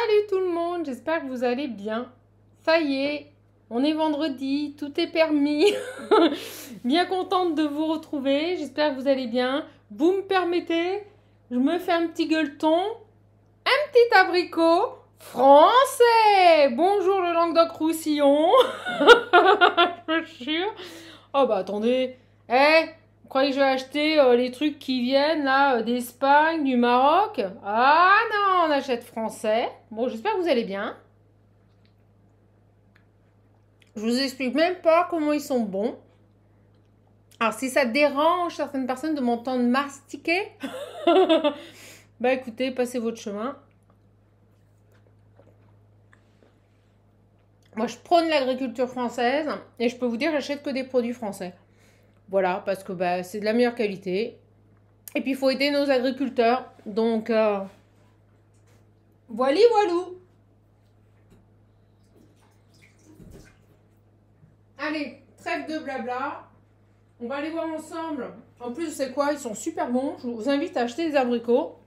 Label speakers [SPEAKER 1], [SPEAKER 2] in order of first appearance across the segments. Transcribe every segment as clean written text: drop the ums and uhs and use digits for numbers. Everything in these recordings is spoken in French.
[SPEAKER 1] Salut tout le monde, j'espère que vous allez bien. Ça y est, on est vendredi, tout est permis. Bien contente de vous retrouver, j'espère que vous allez bien. Vous me permettez, je me fais un petit gueuleton, un petit abricot français. Bonjour le Languedoc-Roussillon. Je me jure. Oh bah attendez, vous croyez que je vais acheter les trucs qui viennent là d'Espagne, du Maroc? Ah non, on achète français. Bon, j'espère que vous allez bien. Je vous explique même pas comment ils sont bons. Alors si ça dérange certaines personnes de m'entendre mastiquer, bah écoutez, passez votre chemin. Moi je prône l'agriculture française et je peux vous dire j'achète que des produits français. Voilà, parce que bah, c'est de la meilleure qualité. Et puis il faut aider nos agriculteurs. Donc voilà, voilou. Allez, trêve de blabla. On va aller voir ensemble. En plus, c'est quoi? Ils sont super bons. Je vous invite à acheter des abricots.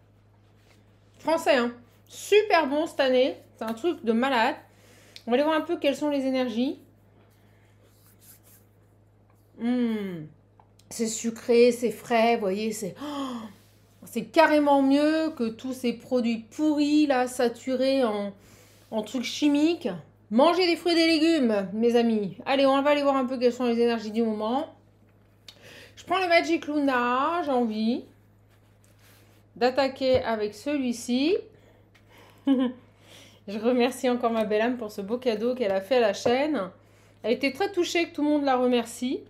[SPEAKER 1] Français, hein. Super bons cette année. C'est un truc de malade. On va aller voir un peu quelles sont les énergies. C'est sucré, c'est frais, vous voyez, c'est carrément mieux que tous ces produits pourris, là, saturés en trucs chimiques. Mangez des fruits et des légumes, mes amis. Allez, on va aller voir un peu quelles sont les énergies du moment. Je prends le Magic Luna, j'ai envie d'attaquer avec celui-ci. Je remercie encore ma belle âme pour ce beau cadeau qu'elle a fait à la chaîne. Elle était très touchée que tout le monde la remercie.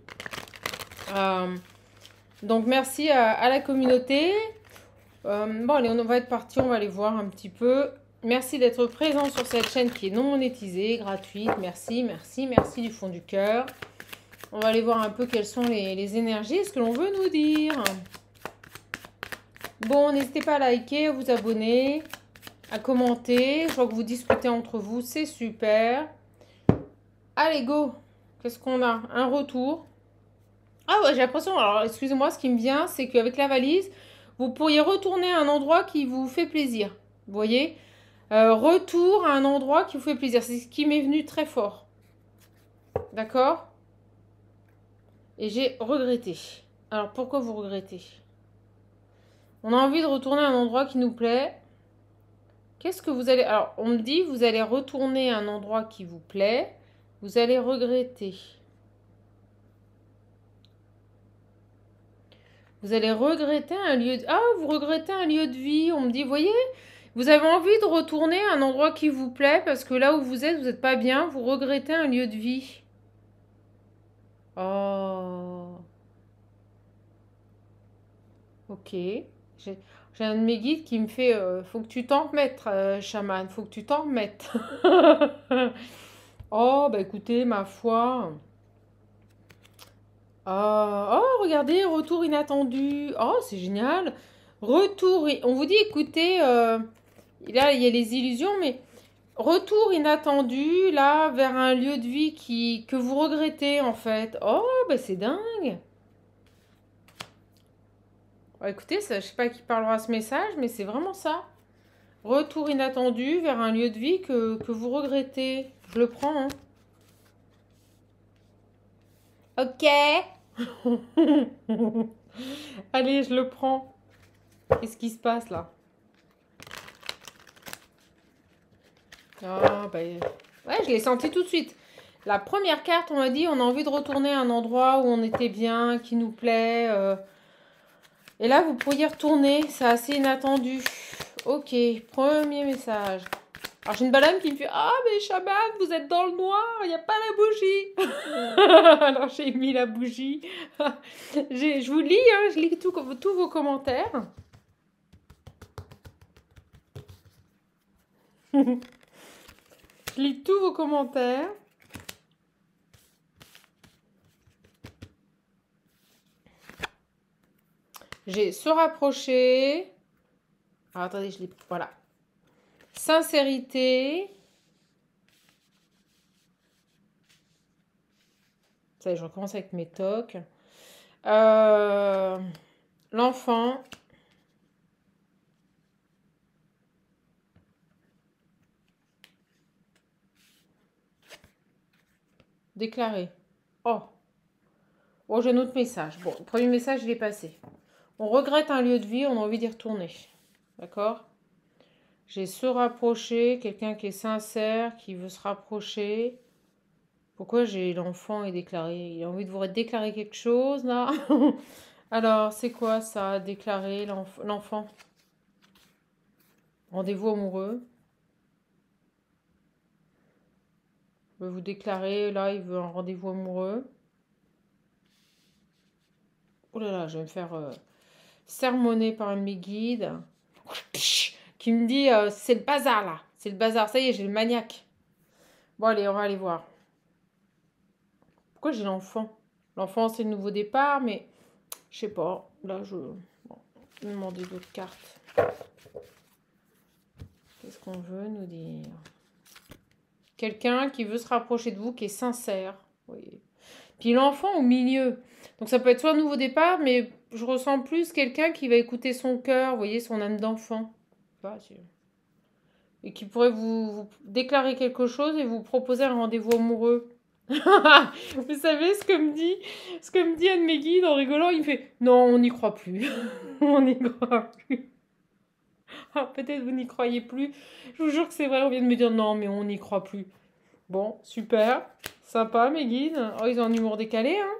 [SPEAKER 1] Donc merci à la communauté. Bon allez, on va être parti, on va aller voir un petit peu. Merci d'être présent sur cette chaîne qui est non monétisée, gratuite. Merci, merci, merci du fond du cœur. On va aller voir un peu quelles sont les énergies, ce que l'on veut nous dire. Bon, n'hésitez pas à liker, à vous abonner, à commenter. Je vois que vous discutez entre vous, c'est super. Allez, go. Qu'est-ce qu'on a? Un retour. Ah ouais, j'ai l'impression, alors excusez-moi, ce qui me vient, c'est qu'avec la valise, vous pourriez retourner à un endroit qui vous fait plaisir. Vous voyez? Retour à un endroit qui vous fait plaisir. C'est ce qui m'est venu très fort. D'accord? Et j'ai regretté. Alors pourquoi vous regrettez? On a envie de retourner à un endroit qui nous plaît. Qu'est-ce que vous allez... Alors on me dit, vous allez retourner à un endroit qui vous plaît. Vous allez regretter. Vous allez regretter un lieu de... Ah, vous regrettez un lieu de vie. On me dit, voyez, vous avez envie de retourner à un endroit qui vous plaît parce que là où vous n'êtes pas bien. Vous regrettez un lieu de vie. Oh. Ok. J'ai un de mes guides qui me fait faut que tu t'en remettes, chaman. Faut que tu t'en remettes. Oh, bah écoutez, ma foi. Oh, regardez, retour inattendu. Oh, c'est génial. On vous dit, écoutez, là, il y a les illusions, mais retour inattendu, là, vers un lieu de vie que vous regrettez, en fait. Oh, bah c'est dingue. Oh, écoutez, ça, je sais pas qui parlera ce message, mais c'est vraiment ça. Retour inattendu vers un lieu de vie que vous regrettez. Je le prends, hein. Ok. Allez, je le prends. Qu'est-ce qui se passe là? Ah, bah, ouais, je l'ai senti tout de suite. La première carte, on m'a dit, on a envie de retourner à un endroit où on était bien, qui nous plaît. Et là, vous pourriez retourner. C'est assez inattendu. Ok, premier message. Alors, j'ai une balade qui me fait ah, mais chaman, vous êtes dans le noir, il n'y a pas la bougie. Alors, j'ai mis la bougie. Je vous lis, hein, je lis tous vos commentaires. Je lis tous vos commentaires. J'ai se rapprocher. Alors, attendez, je lis. Voilà. Sincérité. Ça y est, je recommence avec mes tocs. L'enfant. Déclarer. Oh. Oh, j'ai un autre message. Bon, le premier message, il est passé. On regrette un lieu de vie, on a envie d'y retourner. D'accord? J'ai se rapprocher, quelqu'un qui est sincère, qui veut se rapprocher. Pourquoi j'ai l'enfant est déclaré? Il a envie de vous déclarer quelque chose, là? Alors, c'est quoi ça, déclarer l'enfant? Rendez-vous amoureux. Il veut vous déclarer, là, il veut un rendez-vous amoureux. Oh là là, je vais me faire sermonner par un de mes guides qui me dit c'est le bazar là, c'est le bazar, ça y est, j'ai le maniaque. Bon, allez, on va aller voir. Pourquoi j'ai l'enfant? L'enfant, c'est le nouveau départ, mais je sais pas. Là, bon, je vais demander d'autres cartes. Qu'est-ce qu'on veut nous dire? Quelqu'un qui veut se rapprocher de vous, qui est sincère. Oui. Puis l'enfant au milieu. Donc ça peut être soit un nouveau départ, mais je ressens plus quelqu'un qui va écouter son cœur, vous voyez, son âme d'enfant. Et qui pourrait vous déclarer quelque chose et vous proposer un rendez-vous amoureux. Vous savez ce que me dit un de mes guides en rigolant, il me fait non, on n'y croit plus. On n'y croit plus. Ah, peut-être vous n'y croyez plus. Je vous jure que c'est vrai, on vient de me dire non, mais on n'y croit plus. Bon, super, sympa mes guides. Oh, ils ont un humour décalé, hein.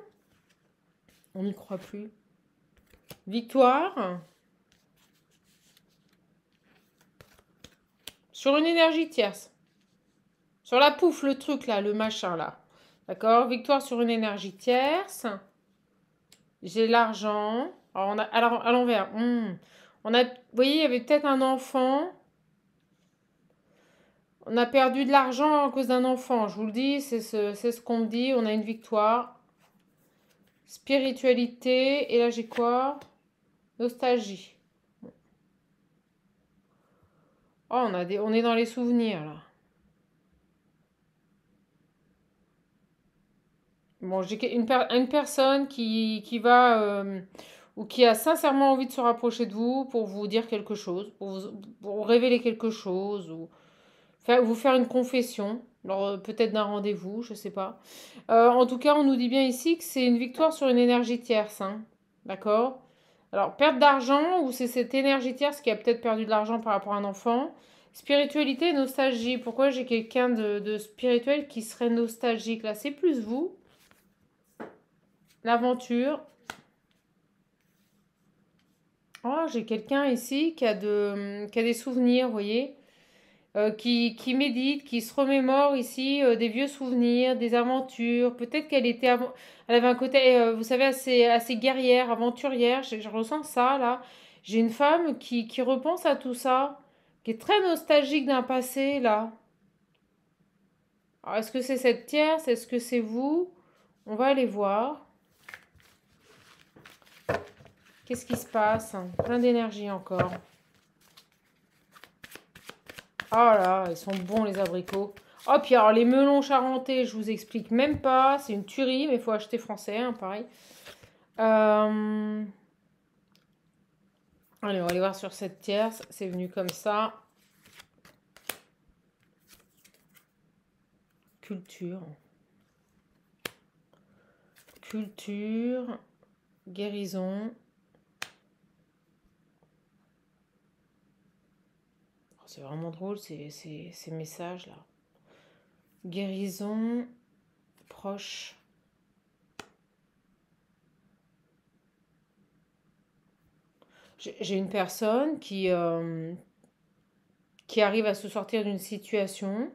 [SPEAKER 1] On n'y croit plus. Victoire. Sur une énergie tierce. Sur la pouffe, le truc là, le machin là. D'accord? Victoire sur une énergie tierce. J'ai l'argent. Alors, on a, alors, à l'envers. On a, vous voyez, il y avait peut-être un enfant. On a perdu de l'argent à cause d'un enfant. Je vous le dis, c'est ce qu'on me dit. On a une victoire. Spiritualité. Et là, j'ai quoi? Nostalgie. Oh, on est dans les souvenirs là. Bon, j'ai une personne qui va ou qui a sincèrement envie de se rapprocher de vous pour vous dire quelque chose, pour vous révéler quelque chose ou vous faire une confession, alors peut-être d'un rendez-vous, je sais pas. En tout cas, on nous dit bien ici que c'est une victoire sur une énergie tierce, hein. D'accord? Alors, perte d'argent ou c'est cette énergie tierce qui a peut-être perdu de l'argent par rapport à un enfant. Spiritualité, nostalgie. Pourquoi j'ai quelqu'un de spirituel qui serait nostalgique là? C'est plus vous. L'aventure. Oh, j'ai quelqu'un ici qui a des souvenirs, vous voyez, qui médite, qui se remémore ici des vieux souvenirs, des aventures. Peut-être elle avait un côté, vous savez, assez guerrière, aventurière. Je ressens ça là. J'ai une femme qui repense à tout ça, qui est très nostalgique d'un passé là. Alors, est-ce que c'est cette tierce? Est-ce que c'est vous? On va aller voir. Qu'est-ce qui se passe? Plein d'énergie encore. Oh là, ils sont bons les abricots. Oh, puis alors les melons charentais, je vous explique même pas. C'est une tuerie, mais il faut acheter français, hein, pareil. Allez, on va aller voir sur cette tierce. C'est venu comme ça. Culture. Culture. Guérison. C'est vraiment drôle ces messages là. Guérison. Proche. J'ai une personne qui arrive à se sortir d'une situation.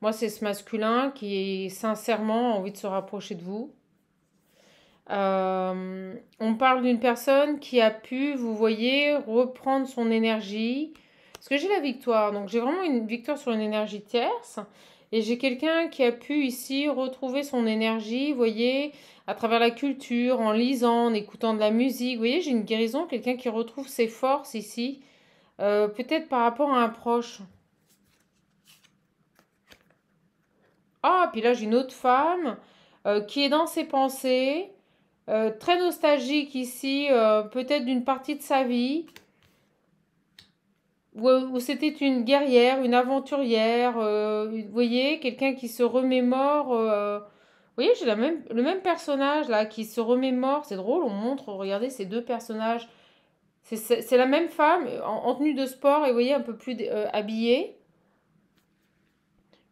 [SPEAKER 1] Moi, c'est ce masculin qui sincèrement a envie de se rapprocher de vous. On parle d'une personne qui a pu, vous voyez, reprendre son énergie. Parce que j'ai la victoire, donc j'ai vraiment une victoire sur une énergie tierce. Et j'ai quelqu'un qui a pu ici retrouver son énergie, vous voyez, à travers la culture, en lisant, en écoutant de la musique. Vous voyez, j'ai une guérison, quelqu'un qui retrouve ses forces ici. Peut-être par rapport à un proche. Ah, puis là, j'ai une autre femme qui est dans ses pensées. Très nostalgique ici, peut-être d'une partie de sa vie, où c'était une guerrière, une aventurière, vous voyez, quelqu'un qui se remémore voyez, j'ai le même personnage là qui se remémore. C'est drôle, on montre, regardez ces deux personnages. C'est la même femme en tenue de sport et vous voyez un peu plus habillée,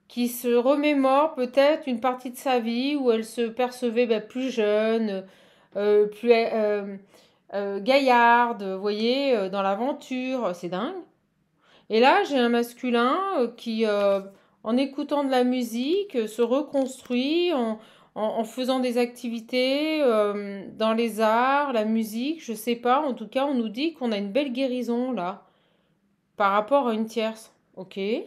[SPEAKER 1] qui se remémore peut-être une partie de sa vie où elle se percevait plus jeune, plus gaillarde, vous voyez, dans l'aventure. C'est dingue. Et là, j'ai un masculin qui, en écoutant de la musique, se reconstruit en faisant des activités dans les arts, la musique, je sais pas. En tout cas, on nous dit qu'on a une belle guérison là, par rapport à une tierce. Ok. Il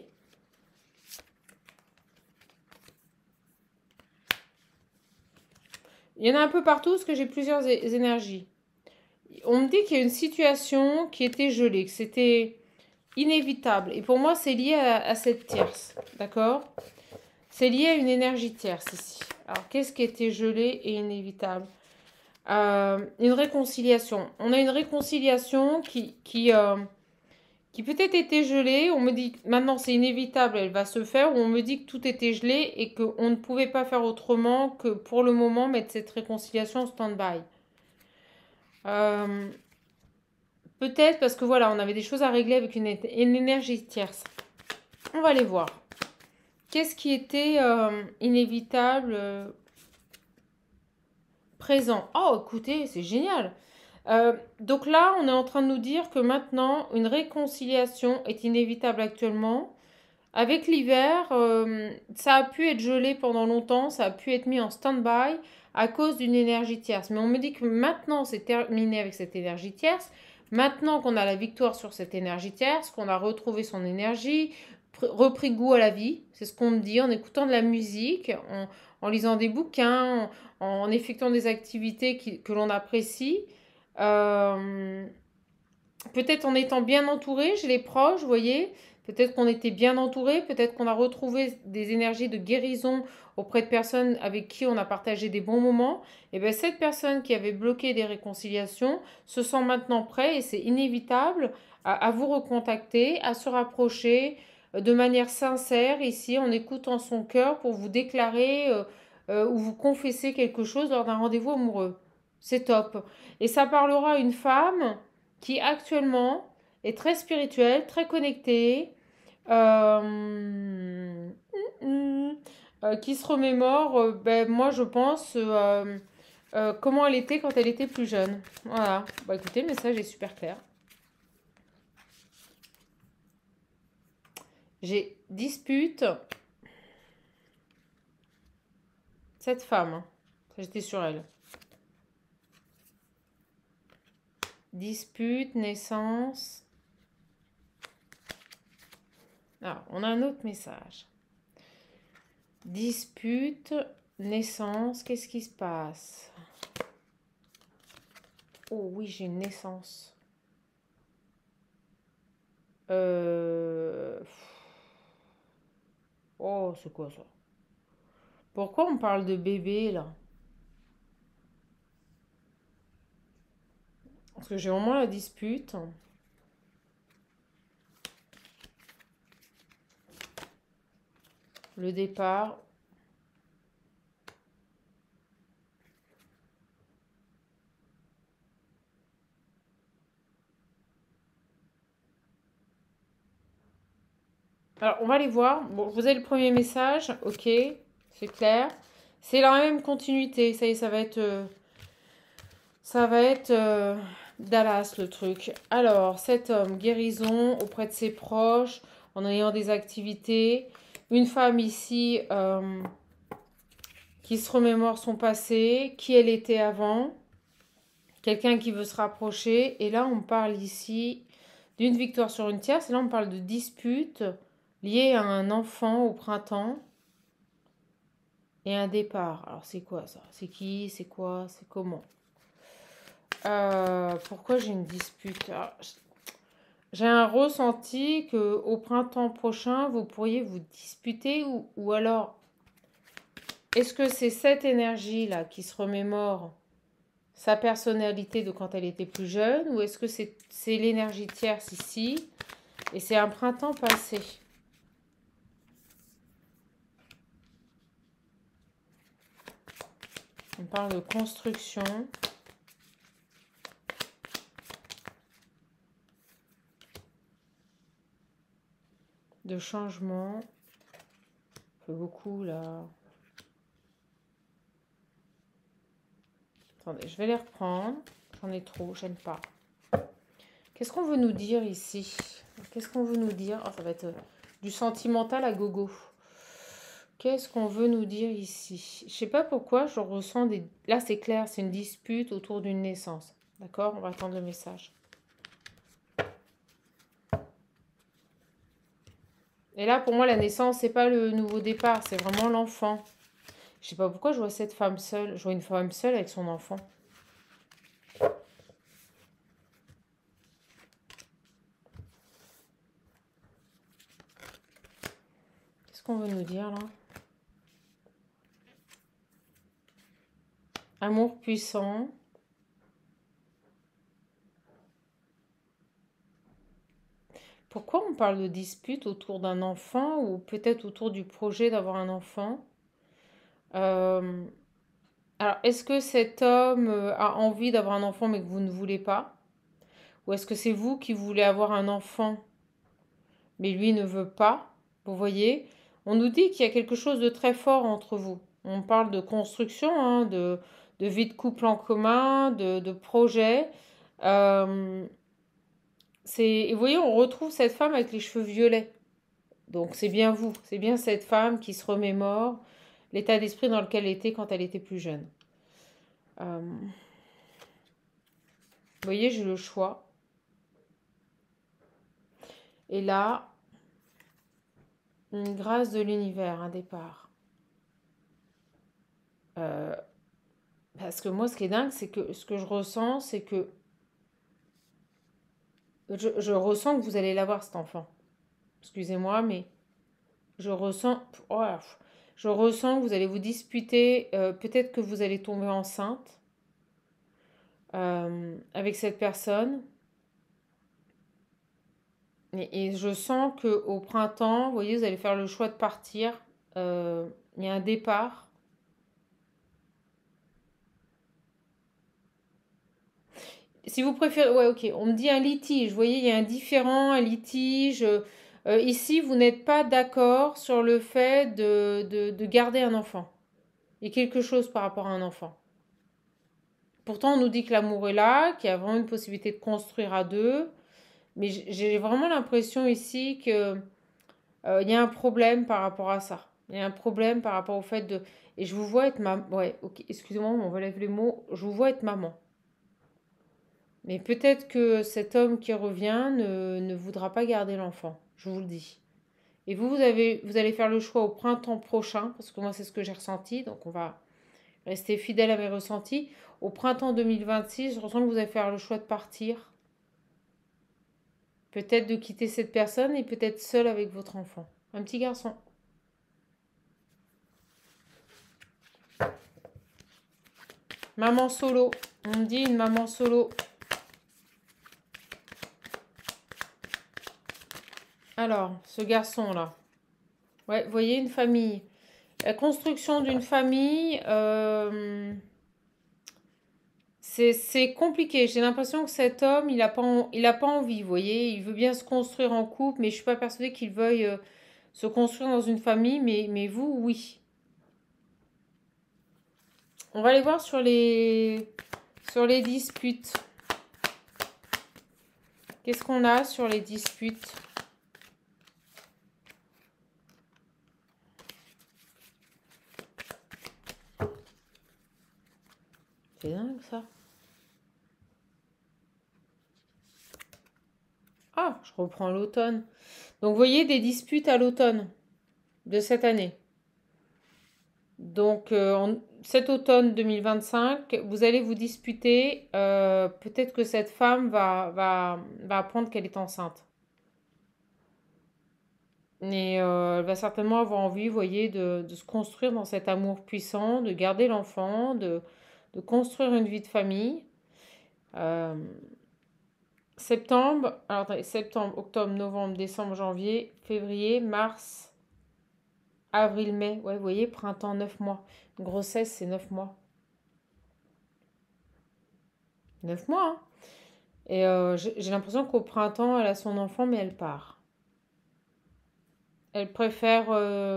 [SPEAKER 1] y en a un peu partout parce que j'ai plusieurs énergies. On me dit qu'il y a une situation qui était gelée, que c'était inévitable. Et pour moi, c'est lié à cette tierce. D'accord? C'est lié à une énergie tierce ici. Alors, qu'est-ce qui était gelé et inévitable? Une réconciliation. On a une réconciliation qui peut-être était gelée. On me dit que maintenant c'est inévitable, elle va se faire. Ou on me dit que tout était gelé et qu'on ne pouvait pas faire autrement que pour le moment mettre cette réconciliation en stand-by. Peut-être parce que voilà, on avait des choses à régler avec une énergie tierce. On va les voir. Qu'est-ce qui était inévitable présent? Oh, écoutez, c'est génial. Donc là, on est en train de nous dire que maintenant, une réconciliation est inévitable actuellement. Avec l'hiver, ça a pu être gelé pendant longtemps, ça a pu être mis en stand-by à cause d'une énergie tierce. Mais on me dit que maintenant, c'est terminé avec cette énergie tierce. Maintenant qu'on a la victoire sur cette énergie tierce, qu'on a retrouvé son énergie, repris goût à la vie, c'est ce qu'on me dit en écoutant de la musique, en lisant des bouquins, en effectuant des activités que l'on apprécie. Euh, Peut-être en étant bien entouré, chez les proches, vous voyez. Peut-être qu'on était bien entouré, peut-être qu'on a retrouvé des énergies de guérison auprès de personnes avec qui on a partagé des bons moments. Et bien cette personne qui avait bloqué des réconciliations se sent maintenant prête et c'est inévitable à vous recontacter, à se rapprocher de manière sincère ici en écoutant son cœur pour vous déclarer ou vous confesser quelque chose lors d'un rendez-vous amoureux. C'est top. Et ça parlera à une femme qui actuellement est très spirituelle, très connectée, euh, qui se remémore, moi je pense, comment elle était quand elle était plus jeune. Voilà. Bah écoutez, le message est super clair. J'ai dispute cette femme. Hein. J'étais sur elle. Dispute, naissance. Alors, on a un autre message. Dispute, naissance, qu'est-ce qui se passe? Oh oui, j'ai une naissance. Oh, c'est quoi ça? Pourquoi on parle de bébé là? Parce que j'ai vraiment la dispute. Le départ. Alors, on va les voir. Bon, vous avez le premier message. Ok, c'est clair. C'est la même continuité. Ça y est, ça va être... Dallas, le truc. Alors, cet homme, guérison auprès de ses proches, en ayant des activités. Une femme ici qui se remémore son passé, qui elle était avant. Quelqu'un qui veut se rapprocher. Et là, on parle ici d'une victoire sur une tierce. Et là, on parle de dispute liée à un enfant au printemps et un départ. Alors, c'est quoi ça? C'est qui? C'est quoi? C'est comment? Pourquoi j'ai une dispute? J'ai un ressenti que au printemps prochain, vous pourriez vous disputer ou alors, est-ce que c'est cette énergie-là qui se remémore sa personnalité de quand elle était plus jeune ou est-ce que c'est l'énergie tierce ici et c'est un printemps passé? On parle de construction. De changement. Ça fait beaucoup là. Attendez, je vais les reprendre. J'en ai trop, j'aime pas. Qu'est-ce qu'on veut nous dire ici? Qu'est-ce qu'on veut nous dire? Oh, ça va être du sentimental à gogo. Qu'est-ce qu'on veut nous dire ici? Je sais pas pourquoi je ressens des... Là, c'est clair, c'est une dispute autour d'une naissance. D'accord? On va attendre le message. Et là, pour moi, la naissance, c'est pas le nouveau départ, c'est vraiment l'enfant. Je sais pas pourquoi je vois cette femme seule. Je vois une femme seule avec son enfant. Qu'est-ce qu'on veut nous dire là? Amour puissant. Pourquoi on parle de dispute autour d'un enfant ou peut-être autour du projet d'avoir un enfant? Alors, est-ce que cet homme a envie d'avoir un enfant mais que vous ne voulez pas? Ou est-ce que c'est vous qui voulez avoir un enfant mais lui ne veut pas? Vous voyez? On nous dit qu'il y a quelque chose de très fort entre vous. On parle de construction, hein, de vie de couple en commun, de projet. Euh, et vous voyez, on retrouve cette femme avec les cheveux violets. Donc c'est bien vous, c'est bien cette femme qui se remémore l'état d'esprit dans lequel elle était quand elle était plus jeune. Vous voyez, j'ai le choix. Et là, une grâce de l'univers, un départ. Parce que moi, ce qui est dingue, c'est que ce que je ressens, c'est que je ressens que vous allez l'avoir, cet enfant. Excusez-moi, mais je ressens... Oh, je ressens que vous allez vous disputer. Peut-être que vous allez tomber enceinte avec cette personne. Et je sens qu'au printemps, vous voyez, vous allez faire le choix de partir. Il y a un départ. Si vous préférez, ouais, ok, on me dit un litige. Vous voyez, il y a un différend, un litige. Ici, vous n'êtes pas d'accord sur le fait de garder un enfant. Il y a quelque chose par rapport à un enfant. Pourtant, on nous dit que l'amour est là, qu'il y a vraiment une possibilité de construire à deux. Mais j'ai vraiment l'impression ici que il y a un problème par rapport à ça. Il y a un problème par rapport au fait de... Et je vous vois être maman... Ouais, ok, excusez-moi, on relève les mots. Je vous vois être maman. Mais peut-être que cet homme qui revient ne voudra pas garder l'enfant. Je vous le dis. Et vous allez faire le choix au printemps prochain, parce que moi, c'est ce que j'ai ressenti. Donc, on va rester fidèle à mes ressentis. Au printemps 2026, je ressens que vous allez faire le choix de partir. Peut-être de quitter cette personne et peut-être seul avec votre enfant. Un petit garçon. Maman solo. On me dit une maman solo. Alors, ce garçon-là. Ouais, vous voyez, une famille. La construction d'une famille, c'est compliqué. J'ai l'impression que cet homme, il a pas envie, vous voyez. Il veut bien se construire en couple, mais je suis pas persuadée qu'il veuille se construire dans une famille, mais vous, oui. On va aller voir sur les disputes. Qu'est-ce qu'on a sur les disputes? C'est dingue ça. Ah, je reprends l'automne. Donc, vous voyez des disputes à l'automne de cette année. Donc, cet automne 2025, vous allez vous disputer. Peut-être que cette femme va apprendre qu'elle est enceinte. Et elle va certainement avoir envie, vous voyez, de se construire dans cet amour puissant, de garder l'enfant, de construire une vie de famille. Euh, Septembre, alors attendez, septembre, octobre, novembre, décembre, janvier, février, mars, avril, mai. Ouais, vous voyez, printemps, 9 mois. Une grossesse, c'est 9 mois. 9 mois, hein. Et j'ai l'impression qu'au printemps, elle a son enfant, mais elle part. Elle préfère,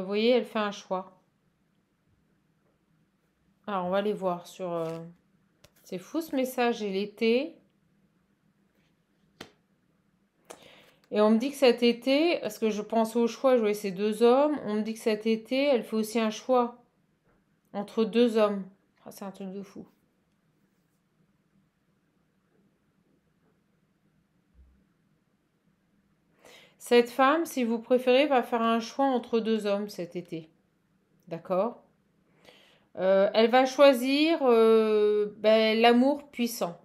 [SPEAKER 1] vous voyez, elle fait un choix. Alors, on va aller voir sur... c'est fou ce message, et l'été. Et on me dit que cet été, parce que je pense au choix, je voyais ces deux hommes, on me dit que cet été, elle fait aussi un choix entre deux hommes. Ah, c'est un truc de fou. Cette femme, si vous préférez, va faire un choix entre deux hommes cet été. D'accord? Elle va choisir l'amour puissant,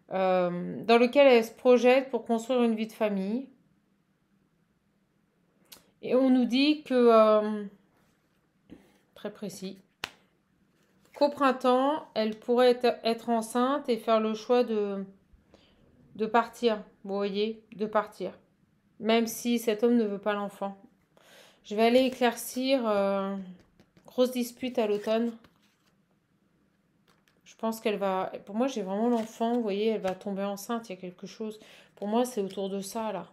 [SPEAKER 1] dans lequel elle se projette pour construire une vie de famille. Et on nous dit que, très précis, qu'au printemps, elle pourrait être enceinte et faire le choix de partir. Vous voyez, de partir. Même si cet homme ne veut pas l'enfant. Je vais aller éclaircir. Grosse dispute à l'automne. Je pense qu'elle va... Pour moi, j'ai vraiment l'enfant. Vous voyez, elle va tomber enceinte. Il y a quelque chose. Pour moi, c'est autour de ça, là.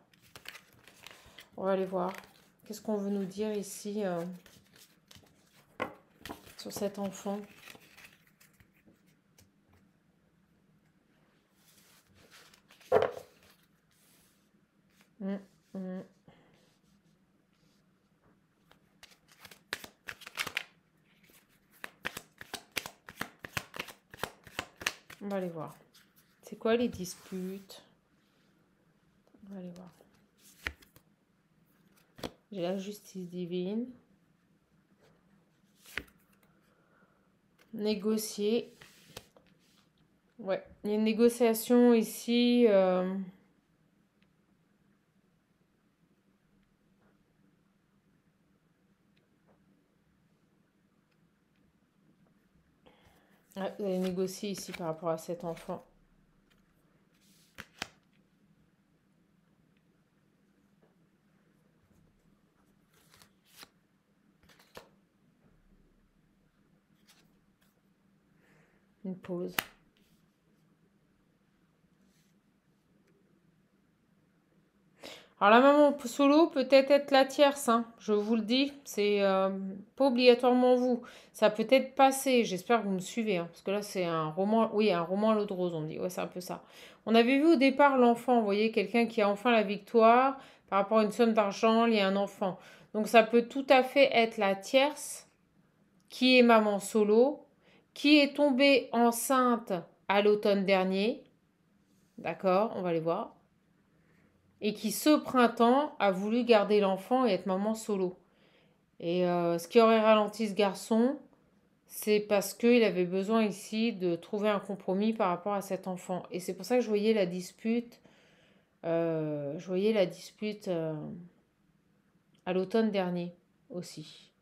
[SPEAKER 1] On va aller voir. Qu'est-ce qu'on veut nous dire ici sur cet enfant? Hum, hum. On va aller voir. C'est quoi les disputes? On va aller voir. J'ai la justice divine. Négocier. Ouais, il y a une négociation ici. Ouais, vous allez négocier ici par rapport à cet enfant. Une pause. Alors la maman solo peut-être être la tierce, hein, je vous le dis, c'est pas obligatoirement vous. Ça peut être passé, j'espère que vous me suivez, hein, parce que là c'est un roman, oui, un roman à l'eau de rose, on dit, ouais, c'est un peu ça. On avait vu au départ l'enfant, vous voyez, quelqu'un qui a enfin la victoire par rapport à une somme d'argent liée à un enfant. Donc ça peut tout à fait être la tierce qui est maman solo, qui est tombée enceinte à l'automne dernier, d'accord, on va les voir, et qui ce printemps a voulu garder l'enfant et être maman solo. Et ce qui aurait ralenti ce garçon, c'est parce qu'il avait besoin ici de trouver un compromis par rapport à cet enfant. Et c'est pour ça que je voyais la dispute, à l'automne dernier aussi.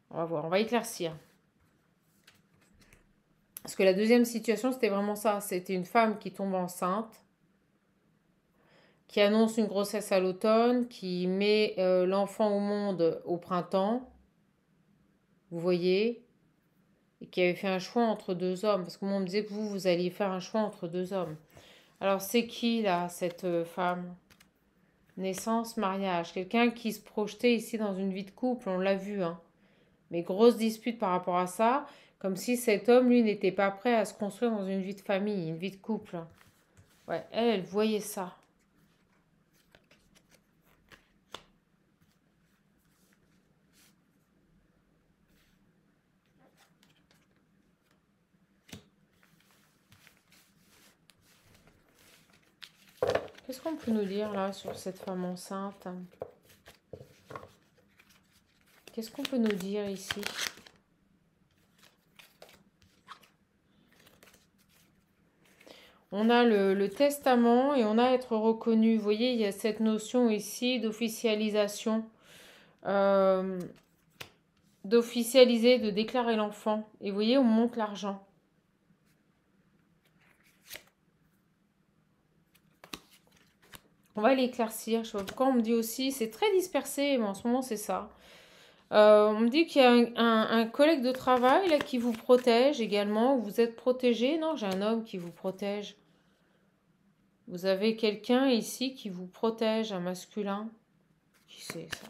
[SPEAKER 1] On va voir, on va éclaircir. Parce que la deuxième situation, c'était vraiment ça. C'était une femme qui tombe enceinte, qui annonce une grossesse à l'automne, qui met l'enfant au monde au printemps, vous voyez, et qui avait fait un choix entre deux hommes, parce que moi on me disait que vous alliez faire un choix entre deux hommes. Alors c'est qui là, cette femme? Naissance, mariage, quelqu'un qui se projetait ici dans une vie de couple, on l'a vu, hein. Mais grosse dispute par rapport à ça, comme si cet homme, lui, n'était pas prêt à se construire dans une vie de famille, une vie de couple. Ouais, elle voyait ça. Qu'est-ce qu'on peut nous dire là sur cette femme enceinte? Qu'est-ce qu'on peut nous dire ici? On a le testament et on a être reconnu. Vous voyez, il y a cette notion ici d'officialisation. D'officialiser, de déclarer l'enfant. Et vous voyez, on monte l'argent. On va l'éclaircir. Je sais pas pourquoi on me dit aussi, c'est très dispersé, mais en ce moment c'est ça. On me dit qu'il y a un collègue de travail là, qui vous protège également. Vous êtes protégé. Non, j'ai un homme qui vous protège. Vous avez quelqu'un ici qui vous protège, un masculin. Qui c'est ça?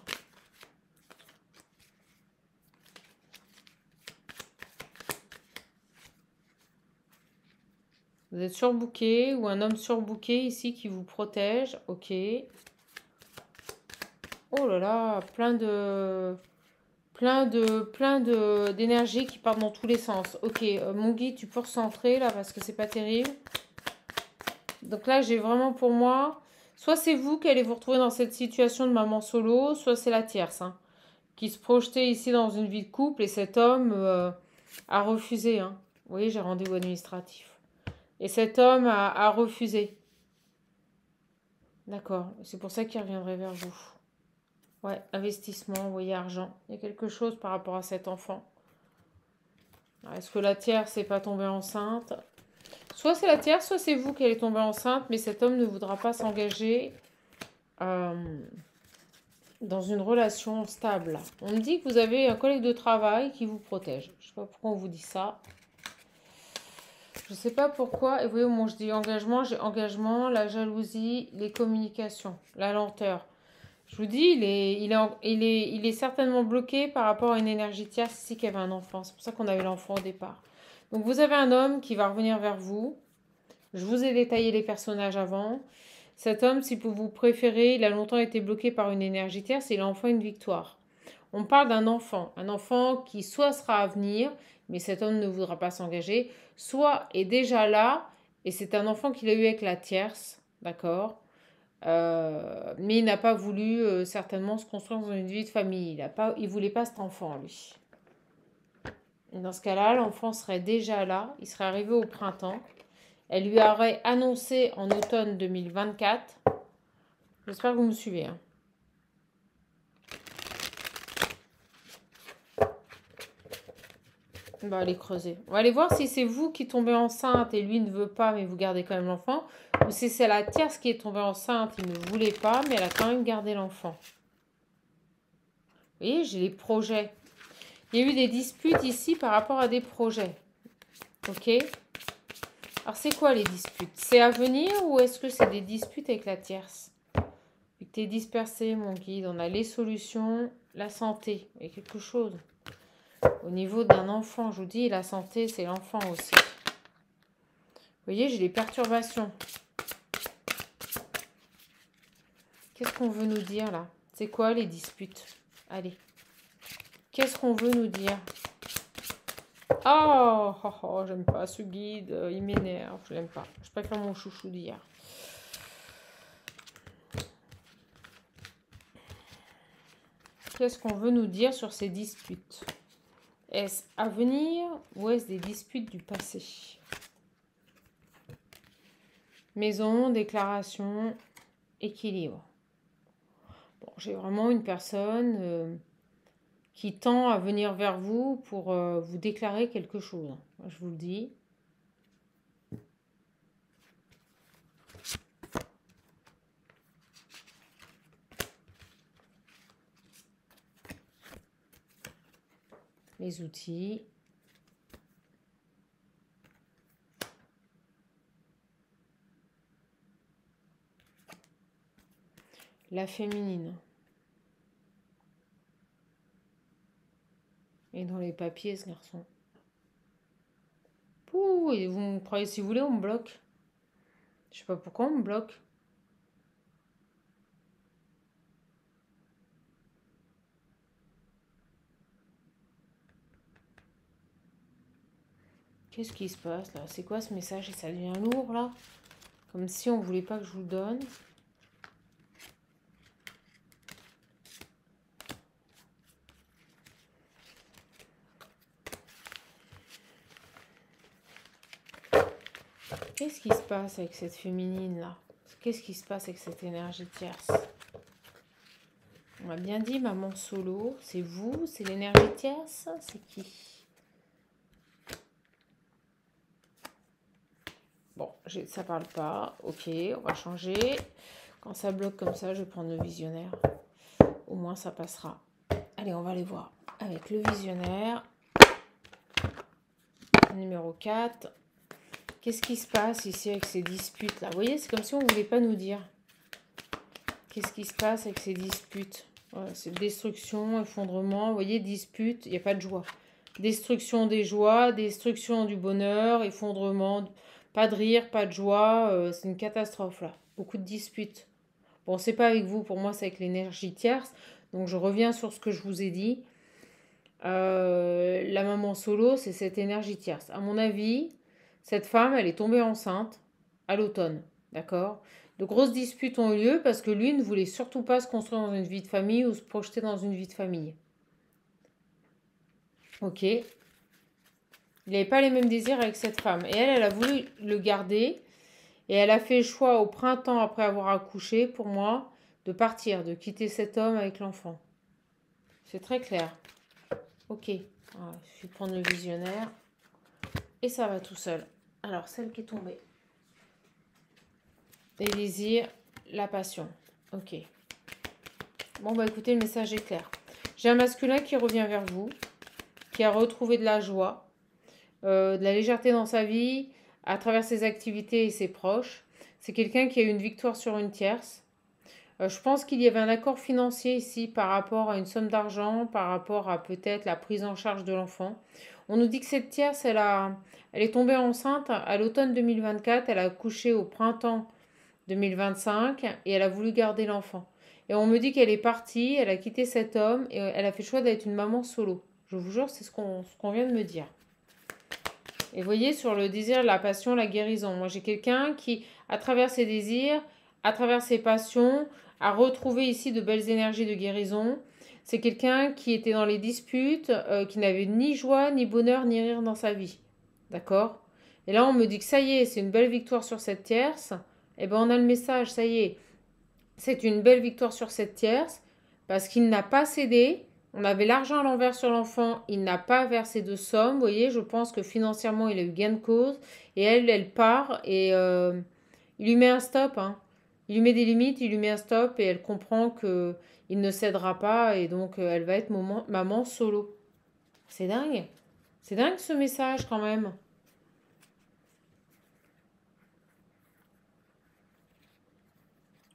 [SPEAKER 1] Vous êtes surbooké ou un homme surbooké ici qui vous protège. Ok. Oh là là, d'énergie qui part dans tous les sens. Ok, mon guide, tu peux recentrer là parce que c'est pas terrible. Donc là, j'ai vraiment pour moi, soit c'est vous qui allez vous retrouver dans cette situation de maman solo, soit c'est la tierce, hein, qui se projetait ici dans une vie de couple et cet homme a refusé. Hein. Vous voyez, j'ai rendez-vous administratif. Et cet homme a refusé. D'accord, c'est pour ça qu'il reviendrait vers vous. Ouais, investissement, vous voyez, argent. Il y a quelque chose par rapport à cet enfant. Est-ce que la tierce n'est pas tombée enceinte? Soit c'est la tierce, soit c'est vous qui allez tomber enceinte, mais cet homme ne voudra pas s'engager dans une relation stable. On me dit que vous avez un collègue de travail qui vous protège. Je ne sais pas pourquoi on vous dit ça. Je ne sais pas pourquoi. Et vous voyez, moi je dis engagement, j'ai engagement, la jalousie, les communications, la lenteur. Je vous dis, il est certainement bloqué par rapport à une énergie tierce ici qui avait un enfant. C'est pour ça qu'on avait l'enfant au départ. Donc vous avez un homme qui va revenir vers vous. Je vous ai détaillé les personnages avant. Cet homme, si vous préférez, il a longtemps été bloqué par une énergie tierce et il a enfin une victoire. On parle d'un enfant. Un enfant qui soit sera à venir, mais cet homme ne voudra pas s'engager, soit est déjà là et c'est un enfant qu'il a eu avec la tierce. D'accord, mais il n'a pas voulu certainement se construire dans une vie de famille. Il voulait pas cet enfant, lui. Et dans ce cas-là, l'enfant serait déjà là. Il serait arrivé au printemps. Elle lui aurait annoncé en automne 2024. J'espère que vous me suivez. Hein. On va aller creuser. On va aller voir si c'est vous qui tombez enceinte et lui ne veut pas, mais vous gardez quand même l'enfant. Ou si c'est la tierce qui est tombée enceinte, il ne voulait pas, mais elle a quand même gardé l'enfant. Vous voyez, j'ai les projets. Il y a eu des disputes ici par rapport à des projets. Ok? Alors, c'est quoi les disputes? C'est à venir ou est-ce que c'est des disputes avec la tierce? Vu que tu es dispersé, mon guide, on a les solutions, la santé. Il y a quelque chose. Au niveau d'un enfant, je vous dis, la santé, c'est l'enfant aussi. Vous voyez, j'ai les perturbations. Qu'est-ce qu'on veut nous dire là? C'est quoi les disputes? Allez. Qu'est-ce qu'on veut nous dire? Oh, oh, oh, j'aime pas ce guide, il m'énerve, je l'aime pas. Je préfère mon chouchou d'hier. Qu'est-ce qu'on veut nous dire sur ces disputes? Est-ce à venir ou est-ce des disputes du passé? Maison, déclaration, équilibre. Bon, j'ai vraiment une personne qui tend à venir vers vous pour vous déclarer quelque chose. Je vous le dis. Les outils. La féminine. Et dans les papiers, ce garçon. Pouh, et vous me croyez, si vous voulez, on me bloque. Je sais pas pourquoi on me bloque. Qu'est-ce qui se passe là? C'est quoi ce message? Et ça devient lourd là? Comme si on voulait pas que je vous le donne. Qu'est-ce qui se passe avec cette féminine là? Qu'est-ce qui se passe avec cette énergie tierce? On m'a bien dit, maman solo, c'est vous? C'est l'énergie tierce? C'est qui? Bon, ça parle pas. Ok, on va changer. Quand ça bloque comme ça, je vais prendre le visionnaire. Au moins, ça passera. Allez, on va aller voir avec le visionnaire. Numéro 4. Qu'est-ce qui se passe ici avec ces disputes là? Vous voyez, c'est comme si on ne voulait pas nous dire. Qu'est-ce qui se passe avec ces disputes? Voilà, c'est destruction, effondrement. Vous voyez, dispute, il n'y a pas de joie. Destruction des joies, destruction du bonheur, effondrement, pas de rire, pas de joie. C'est une catastrophe là. Beaucoup de disputes. Bon, c'est pas avec vous, pour moi, c'est avec l'énergie tierce. Donc, je reviens sur ce que je vous ai dit. La maman solo, c'est cette énergie tierce. À mon avis, cette femme, elle est tombée enceinte à l'automne. D'accord? De grosses disputes ont eu lieu parce que lui ne voulait surtout pas se construire dans une vie de famille ou se projeter dans une vie de famille. Ok. Il n'avait pas les mêmes désirs avec cette femme. Et elle a voulu le garder. Et elle a fait le choix au printemps, après avoir accouché, pour moi, de partir, de quitter cet homme avec l'enfant. C'est très clair. Ok. Voilà, il suffit de prendre le visionnaire. Et ça va tout seul. Alors, celle qui est tombée. Les désirs, la passion. Ok. Bon, bah écoutez, le message est clair. J'ai un masculin qui revient vers vous, qui a retrouvé de la joie, de la légèreté dans sa vie, à travers ses activités et ses proches. C'est quelqu'un qui a eu une victoire sur une tierce. Je pense qu'il y avait un accord financier ici par rapport à une somme d'argent, par rapport à peut-être la prise en charge de l'enfant. On nous dit que cette tierce, elle est tombée enceinte à l'automne 2024, elle a accouché au printemps 2025 et elle a voulu garder l'enfant. Et on me dit qu'elle est partie, elle a quitté cet homme et elle a fait le choix d'être une maman solo. Je vous jure, c'est ce qu'on vient de me dire. Et vous voyez, sur le désir, la passion, la guérison. Moi, j'ai quelqu'un qui, à travers ses désirs, à travers ses passions, a retrouvé ici de belles énergies de guérison. C'est quelqu'un qui était dans les disputes, qui n'avait ni joie, ni bonheur, ni rire dans sa vie. D'accord? Et là, on me dit que ça y est, c'est une belle victoire sur cette tierce. Eh bien, on a le message, ça y est. C'est une belle victoire sur cette tierce parce qu'il n'a pas cédé. On avait l'argent à l'envers sur l'enfant, il n'a pas versé de somme. Vous voyez, je pense que financièrement, il a eu gain de cause. Et elle part et il lui met un stop. Hein. Il lui met des limites, il lui met un stop et elle comprend que il ne cédera pas et donc elle va être maman solo. C'est dingue. C'est dingue ce message quand même.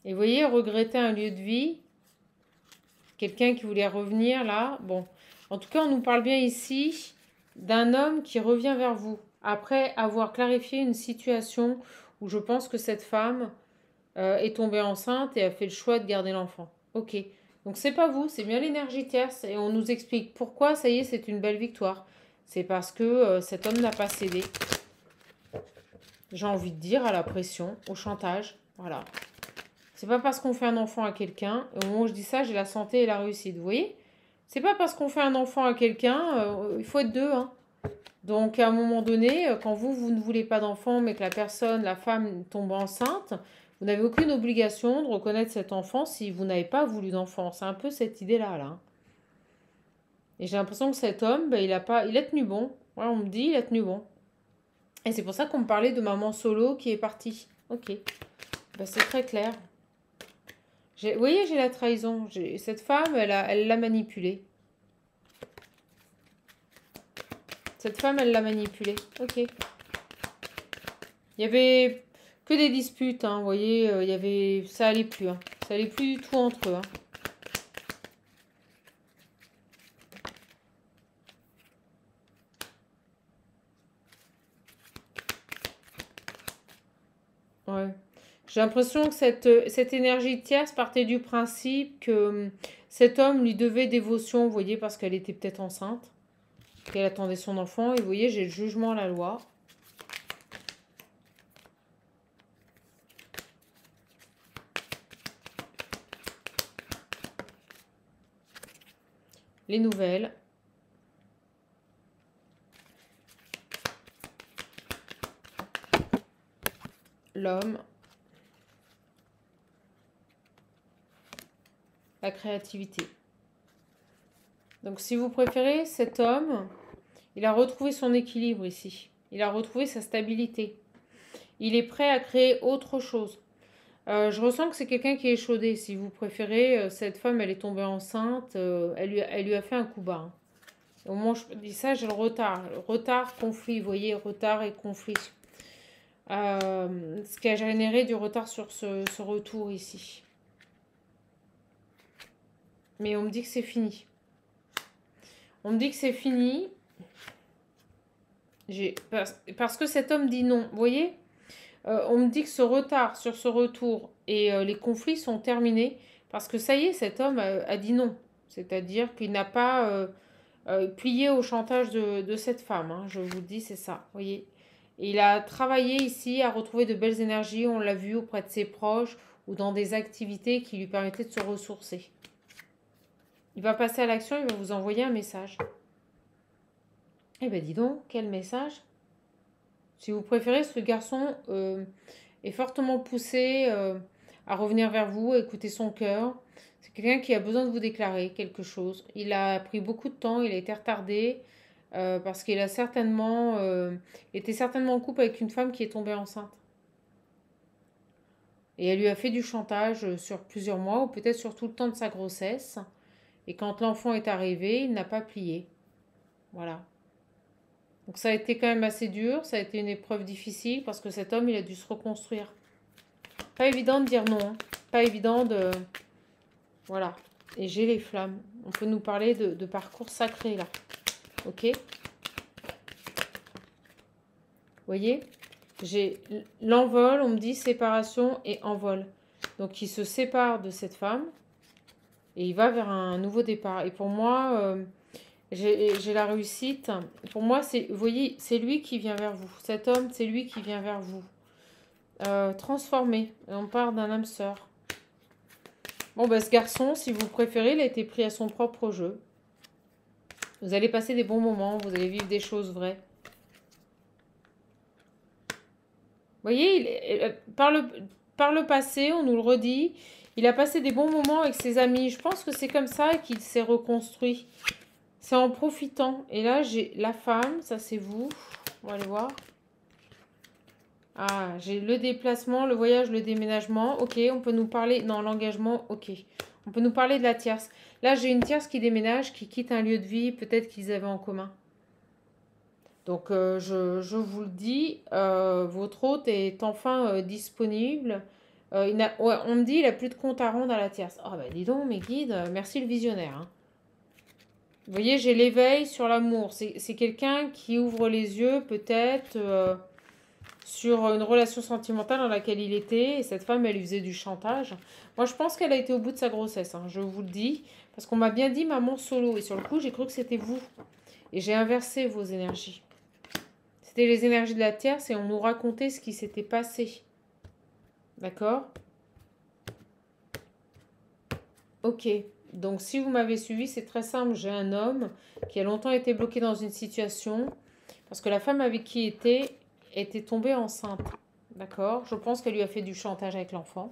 [SPEAKER 1] Et vous voyez, regretter un lieu de vie, quelqu'un qui voulait revenir là. Bon, en tout cas, on nous parle bien ici d'un homme qui revient vers vous après avoir clarifié une situation où je pense que cette femme est tombée enceinte et a fait le choix de garder l'enfant. Ok, donc c'est pas vous, c'est bien l'énergie tierce et on nous explique pourquoi, ça y est, c'est une belle victoire. C'est parce que cet homme n'a pas cédé. J'ai envie de dire à la pression, au chantage, voilà. C'est pas parce qu'on fait un enfant à quelqu'un, au moment où je dis ça, j'ai la santé et la réussite, vous voyez? C'est pas parce qu'on fait un enfant à quelqu'un, il faut être deux, hein. Donc à un moment donné, quand vous ne voulez pas d'enfant, mais que la personne, la femme tombe enceinte, vous n'avez aucune obligation de reconnaître cet enfant si vous n'avez pas voulu d'enfant. C'est un peu cette idée-là, là. Et j'ai l'impression que cet homme, ben, il a tenu bon. Ouais, on me dit, il a tenu bon. Et c'est pour ça qu'on me parlait de maman solo qui est partie. Ok, ben, c'est très clair. Vous voyez, j'ai la trahison. Cette femme, elle l'a manipulée. Cette femme, elle l'a manipulée. Ok. Il y avait que des disputes, hein, vous voyez, ça allait plus. Hein. Ça allait plus du tout entre eux. Hein. Ouais. J'ai l'impression que cette énergie tierce partait du principe que cet homme lui devait dévotion, vous voyez, parce qu'elle était peut-être enceinte, qu'elle attendait son enfant. Et vous voyez, j'ai le jugement à la loi. Les nouvelles. L'homme. La créativité. Donc si vous préférez, cet homme, il a retrouvé son équilibre ici. Il a retrouvé sa stabilité. Il est prêt à créer autre chose. Je ressens que c'est quelqu'un qui est échaudé. Si vous préférez, cette femme, elle est tombée enceinte. Elle lui a fait un coup bas, hein. Au moment où je dis ça, j'ai le retard. Retard, conflit, vous voyez, retard et conflit. Ce qui a généré du retard sur ce retour ici. Mais on me dit que c'est fini. On me dit que c'est fini. Parce que cet homme dit non. Vous voyez, on me dit que ce retard sur ce retour et les conflits sont terminés. Parce que ça y est, cet homme a dit non. C'est-à-dire qu'il n'a pas plié au chantage de cette femme, hein. Je vous dis, c'est ça. Vous voyez. Et il a travaillé ici à retrouver de belles énergies. On l'a vu auprès de ses proches ou dans des activités qui lui permettaient de se ressourcer. Il va passer à l'action, il va vous envoyer un message. Eh ben dis donc, quel message? Si vous préférez, ce garçon est fortement poussé à revenir vers vous, à écouter son cœur. C'est quelqu'un qui a besoin de vous déclarer quelque chose. Il a pris beaucoup de temps, il a été retardé parce qu'il a certainement était certainement en couple avec une femme qui est tombée enceinte. Et elle lui a fait du chantage sur plusieurs mois ou peut-être sur tout le temps de sa grossesse. Et quand l'enfant est arrivé, il n'a pas plié. Voilà. Donc ça a été quand même assez dur, ça a été une épreuve difficile parce que cet homme, il a dû se reconstruire. Pas évident de dire non, hein. Pas évident de... Voilà. Et j'ai les flammes. On peut nous parler de parcours sacré là. Ok? Vous voyez? J'ai l'envol, on me dit séparation et envol. Donc il se sépare de cette femme et il va vers un nouveau départ. Et pour moi... j'ai la réussite. Pour moi, vous voyez, c'est lui qui vient vers vous. Cet homme, c'est lui qui vient vers vous. Transformé. On parle d'un âme sœur. Bon, ben, ce garçon, si vous préférez, il a été pris à son propre jeu. Vous allez passer des bons moments. Vous allez vivre des choses vraies. Vous voyez, par le passé, on nous le redit, il a passé des bons moments avec ses amis. Je pense que c'est comme ça qu'il s'est reconstruit. C'est en profitant. Et là, j'ai la femme, ça c'est vous. On va aller voir. Ah, j'ai le déplacement, le voyage, le déménagement. Ok, on peut nous parler... Non, l'engagement, ok. On peut nous parler de la tierce. Là, j'ai une tierce qui déménage, qui quitte un lieu de vie, peut-être qu'ils avaient en commun. Donc, je vous le dis, votre hôte est enfin disponible. Ouais, on me dit il n'a plus de compte à rendre à la tierce. Ah, bah dis donc, mes guides, merci le visionnaire, hein. Vous voyez, j'ai l'éveil sur l'amour. C'est quelqu'un qui ouvre les yeux peut-être sur une relation sentimentale dans laquelle il était. Et cette femme, elle lui faisait du chantage. Moi, je pense qu'elle a été au bout de sa grossesse, hein, je vous le dis. Parce qu'on m'a bien dit maman solo. Et sur le coup, j'ai cru que c'était vous. Et j'ai inversé vos énergies. C'était les énergies de la tierce et on nous racontait ce qui s'était passé. D'accord? Ok. Donc, si vous m'avez suivi, c'est très simple. J'ai un homme qui a longtemps été bloqué dans une situation parce que la femme avec qui il était tombée enceinte. D'accord? Je pense qu'elle lui a fait du chantage avec l'enfant.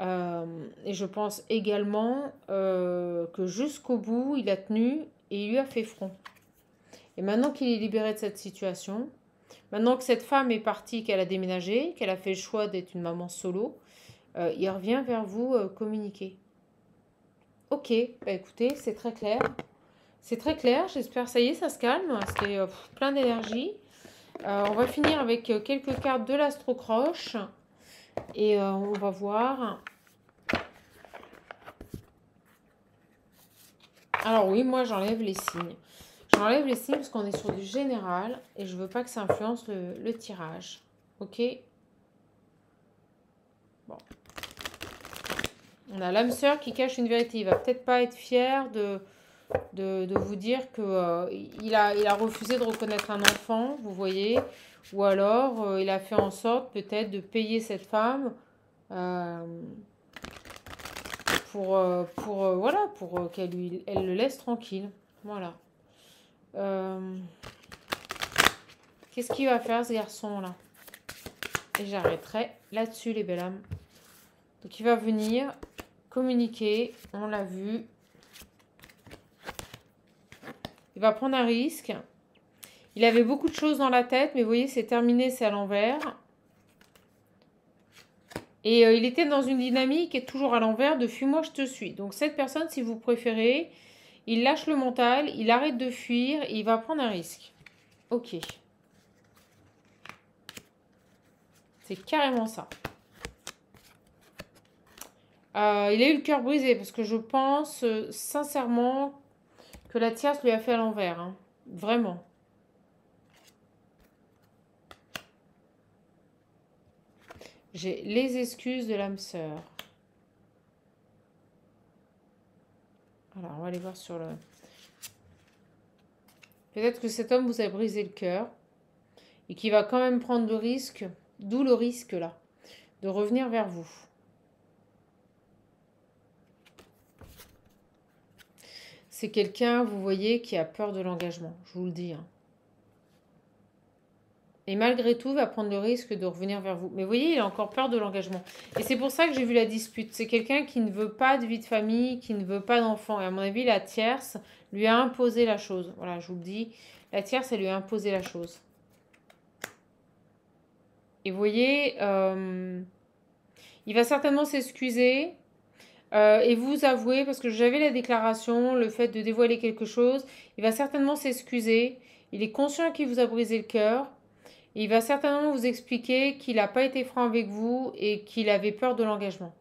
[SPEAKER 1] Et je pense également que jusqu'au bout, il a tenu et il lui a fait front. Et maintenant qu'il est libéré de cette situation, maintenant que cette femme est partie, qu'elle a déménagé, qu'elle a fait le choix d'être une maman solo, il revient vers vous communiquer. Ok, bah écoutez, c'est très clair. C'est très clair, j'espère, ça y est, ça se calme. C'était plein d'énergie. On va finir avec quelques cartes de l'Astro-Croche. Et on va voir. Alors oui, moi j'enlève les signes. J'enlève les signes parce qu'on est sur du général. Et je veux pas que ça influence le tirage. Ok? Bon. On a l'âme sœur qui cache une vérité. Il va peut-être pas être fier de vous dire que il a refusé de reconnaître un enfant, vous voyez, ou alors il a fait en sorte peut-être de payer cette femme voilà, pour elle le laisse tranquille. Voilà. Qu'est-ce qu'il va faire ce garçon là? Et j'arrêterai là-dessus les belles âmes. Donc il va venir communiquer, on l'a vu. Il va prendre un risque. Il avait beaucoup de choses dans la tête, mais vous voyez, c'est terminé, c'est à l'envers. Et il était dans une dynamique et toujours à l'envers de fuis-moi, je te suis. Donc cette personne, si vous préférez, il lâche le mental, il arrête de fuir et il va prendre un risque. Ok. C'est carrément ça. Il a eu le cœur brisé parce que je pense sincèrement que la tierce lui a fait à l'envers. Hein. Vraiment. J'ai les excuses de l'âme sœur. Alors, on va aller voir sur le... Peut-être que cet homme vous a brisé le cœur et qu'il va quand même prendre le risque, d'où le risque là, de revenir vers vous. C'est quelqu'un, vous voyez, qui a peur de l'engagement, je vous le dis. Hein. Et malgré tout, va prendre le risque de revenir vers vous. Mais vous voyez, il a encore peur de l'engagement. Et c'est pour ça que j'ai vu la dispute. C'est quelqu'un qui ne veut pas de vie de famille, qui ne veut pas d'enfant. Et à mon avis, la tierce lui a imposé la chose. Voilà, je vous le dis. La tierce, elle lui a imposé la chose. Et vous voyez, il va certainement s'excuser et vous avouer, parce que j'avais la déclaration, le fait de dévoiler quelque chose. Il va certainement s'excuser. Il est conscient qu'il vous a brisé le cœur. Il va certainement vous expliquer qu'il n'a pas été franc avec vous et qu'il avait peur de l'engagement.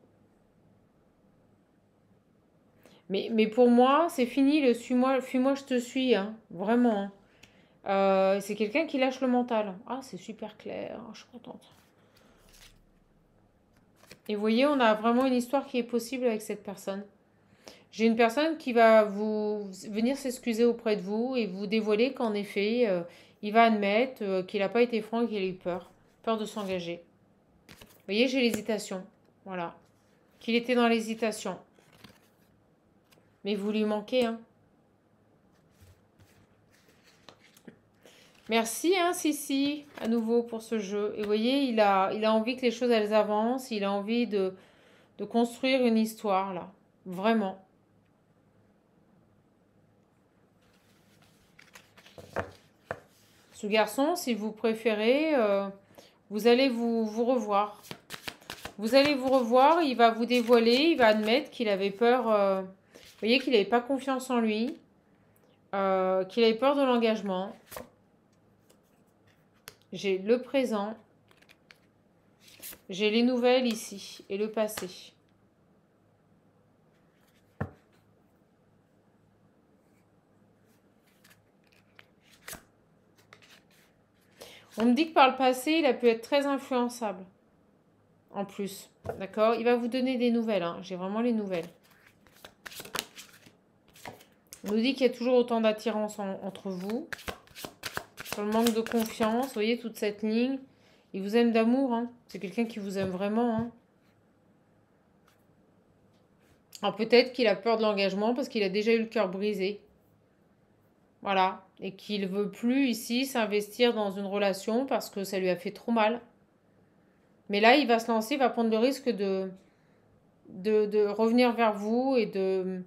[SPEAKER 1] Mais pour moi, c'est fini le suis-moi, fuis-moi, je te suis. Hein, vraiment. C'est quelqu'un qui lâche le mental. Ah, c'est super clair. Je suis contente. Et vous voyez, on a vraiment une histoire qui est possible avec cette personne. J'ai une personne qui va venir s'excuser auprès de vous et vous dévoiler qu'en effet, il va admettre qu'il n'a pas été franc et qu'il a eu peur. Peur de s'engager. Vous voyez, j'ai l'hésitation. Voilà. Qu'il était dans l'hésitation. Mais vous lui manquez, hein. Merci, hein, Sissi, à nouveau pour ce jeu. Et vous voyez, il a envie que les choses, elles avancent. Il a envie de construire une histoire, là. Vraiment. Ce garçon, si vous préférez, vous allez vous revoir. Vous allez vous revoir, il va vous dévoiler, il va admettre qu'il avait peur, vous voyez qu'il n'avait pas confiance en lui, qu'il avait peur de l'engagement. J'ai le présent, j'ai les nouvelles ici et le passé. On me dit que par le passé, il a pu être très influençable. En plus, d'accord? Il va vous donner des nouvelles, hein. J'ai vraiment les nouvelles. On nous dit qu'il y a toujours autant d'attirance entre vous. Sur le manque de confiance, vous voyez toute cette ligne. Il vous aime d'amour, hein. C'est quelqu'un qui vous aime vraiment, hein. Alors peut-être qu'il a peur de l'engagement parce qu'il a déjà eu le cœur brisé. Voilà. Et qu'il ne veut plus ici s'investir dans une relation parce que ça lui a fait trop mal. Mais là, il va se lancer, il va prendre le risque de revenir vers vous et de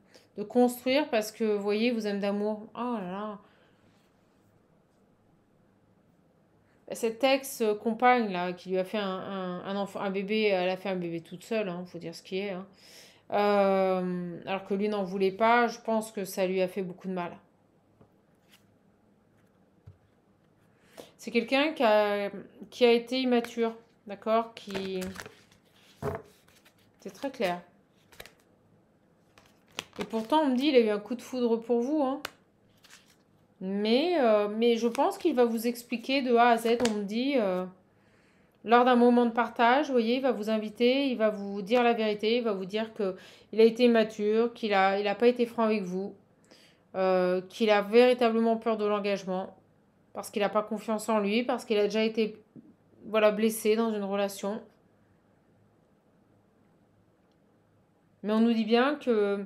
[SPEAKER 1] construire parce que, vous voyez, il vous aime d'amour. Oh là là. Cette ex-compagne là, qui lui a fait un enfant, un bébé, elle a fait un bébé toute seule, hein, faut dire ce qui est. Hein. Alors que lui n'en voulait pas, je pense que ça lui a fait beaucoup de mal. C'est quelqu'un qui a été immature, d'accord, c'est très clair. Et pourtant, on me dit, il a eu un coup de foudre pour vous, hein. Mais je pense qu'il va vous expliquer de A à Z, on me dit, lors d'un moment de partage, vous voyez, il va vous inviter, il va vous dire la vérité, il va vous dire qu'il a été immature, qu'il a pas été franc avec vous, qu'il a véritablement peur de l'engagement, parce qu'il n'a pas confiance en lui, parce qu'il a déjà été voilà, blessé dans une relation. Mais on nous dit bien que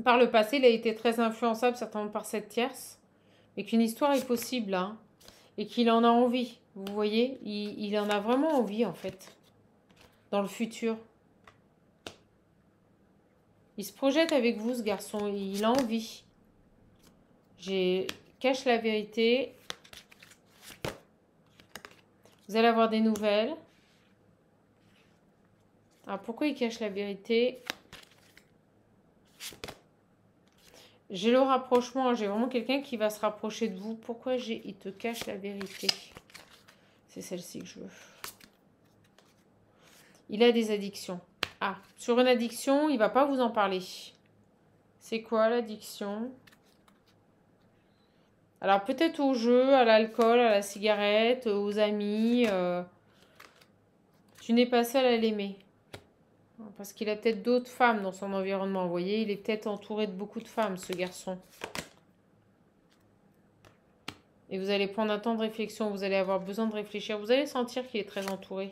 [SPEAKER 1] par le passé, il a été très influençable, certainement par cette tierce, mais qu'une histoire est possible, hein, et qu'il en a envie. Vous voyez, il en a vraiment envie, en fait, dans le futur. Il se projette avec vous, ce garçon, il a envie. Cache la vérité. Vous allez avoir des nouvelles. Alors, pourquoi il cache la vérité? J'ai le rapprochement, j'ai vraiment quelqu'un qui va se rapprocher de vous. Pourquoi il te cache la vérité? C'est celle-ci que je veux. Il a des addictions. Ah, sur une addiction, il va pas vous en parler. C'est quoi l'addiction? Alors peut-être au jeu, à l'alcool, à la cigarette, aux amis. Tu n'es pas seul à l'aimer. Parce qu'il a peut-être d'autres femmes dans son environnement. Vous voyez, il est peut-être entouré de beaucoup de femmes, ce garçon. Et vous allez prendre un temps de réflexion. Vous allez avoir besoin de réfléchir. Vous allez sentir qu'il est très entouré.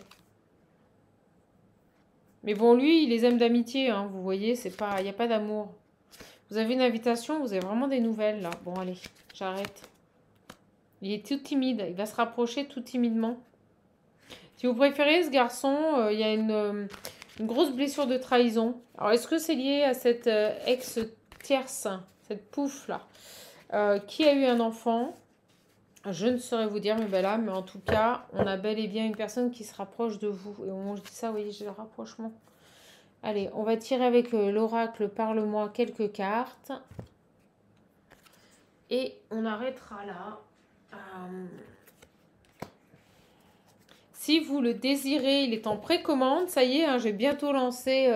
[SPEAKER 1] Mais bon, lui, il les aime d'amitié. Hein, vous voyez, c'est pas, il n'y a pas d'amour. Vous avez une invitation, vous avez vraiment des nouvelles, là. Bon, allez, j'arrête. Il est tout timide. Il va se rapprocher tout timidement. Si vous préférez, ce garçon, il y a une grosse blessure de trahison. Alors, est-ce que c'est lié à cette ex-tierce, cette pouffe-là, qui a eu un enfant? Je ne saurais vous dire, mes belles âmes, mais en tout cas, on a bel et bien une personne qui se rapproche de vous. Et au moment où je dis ça, vous voyez, j'ai le rapprochement. Allez, on va tirer avec l'oracle Parle-moi quelques cartes. Et on arrêtera là. Si vous le désirez, il est en précommande. Ça y est, hein, j'ai bientôt lancé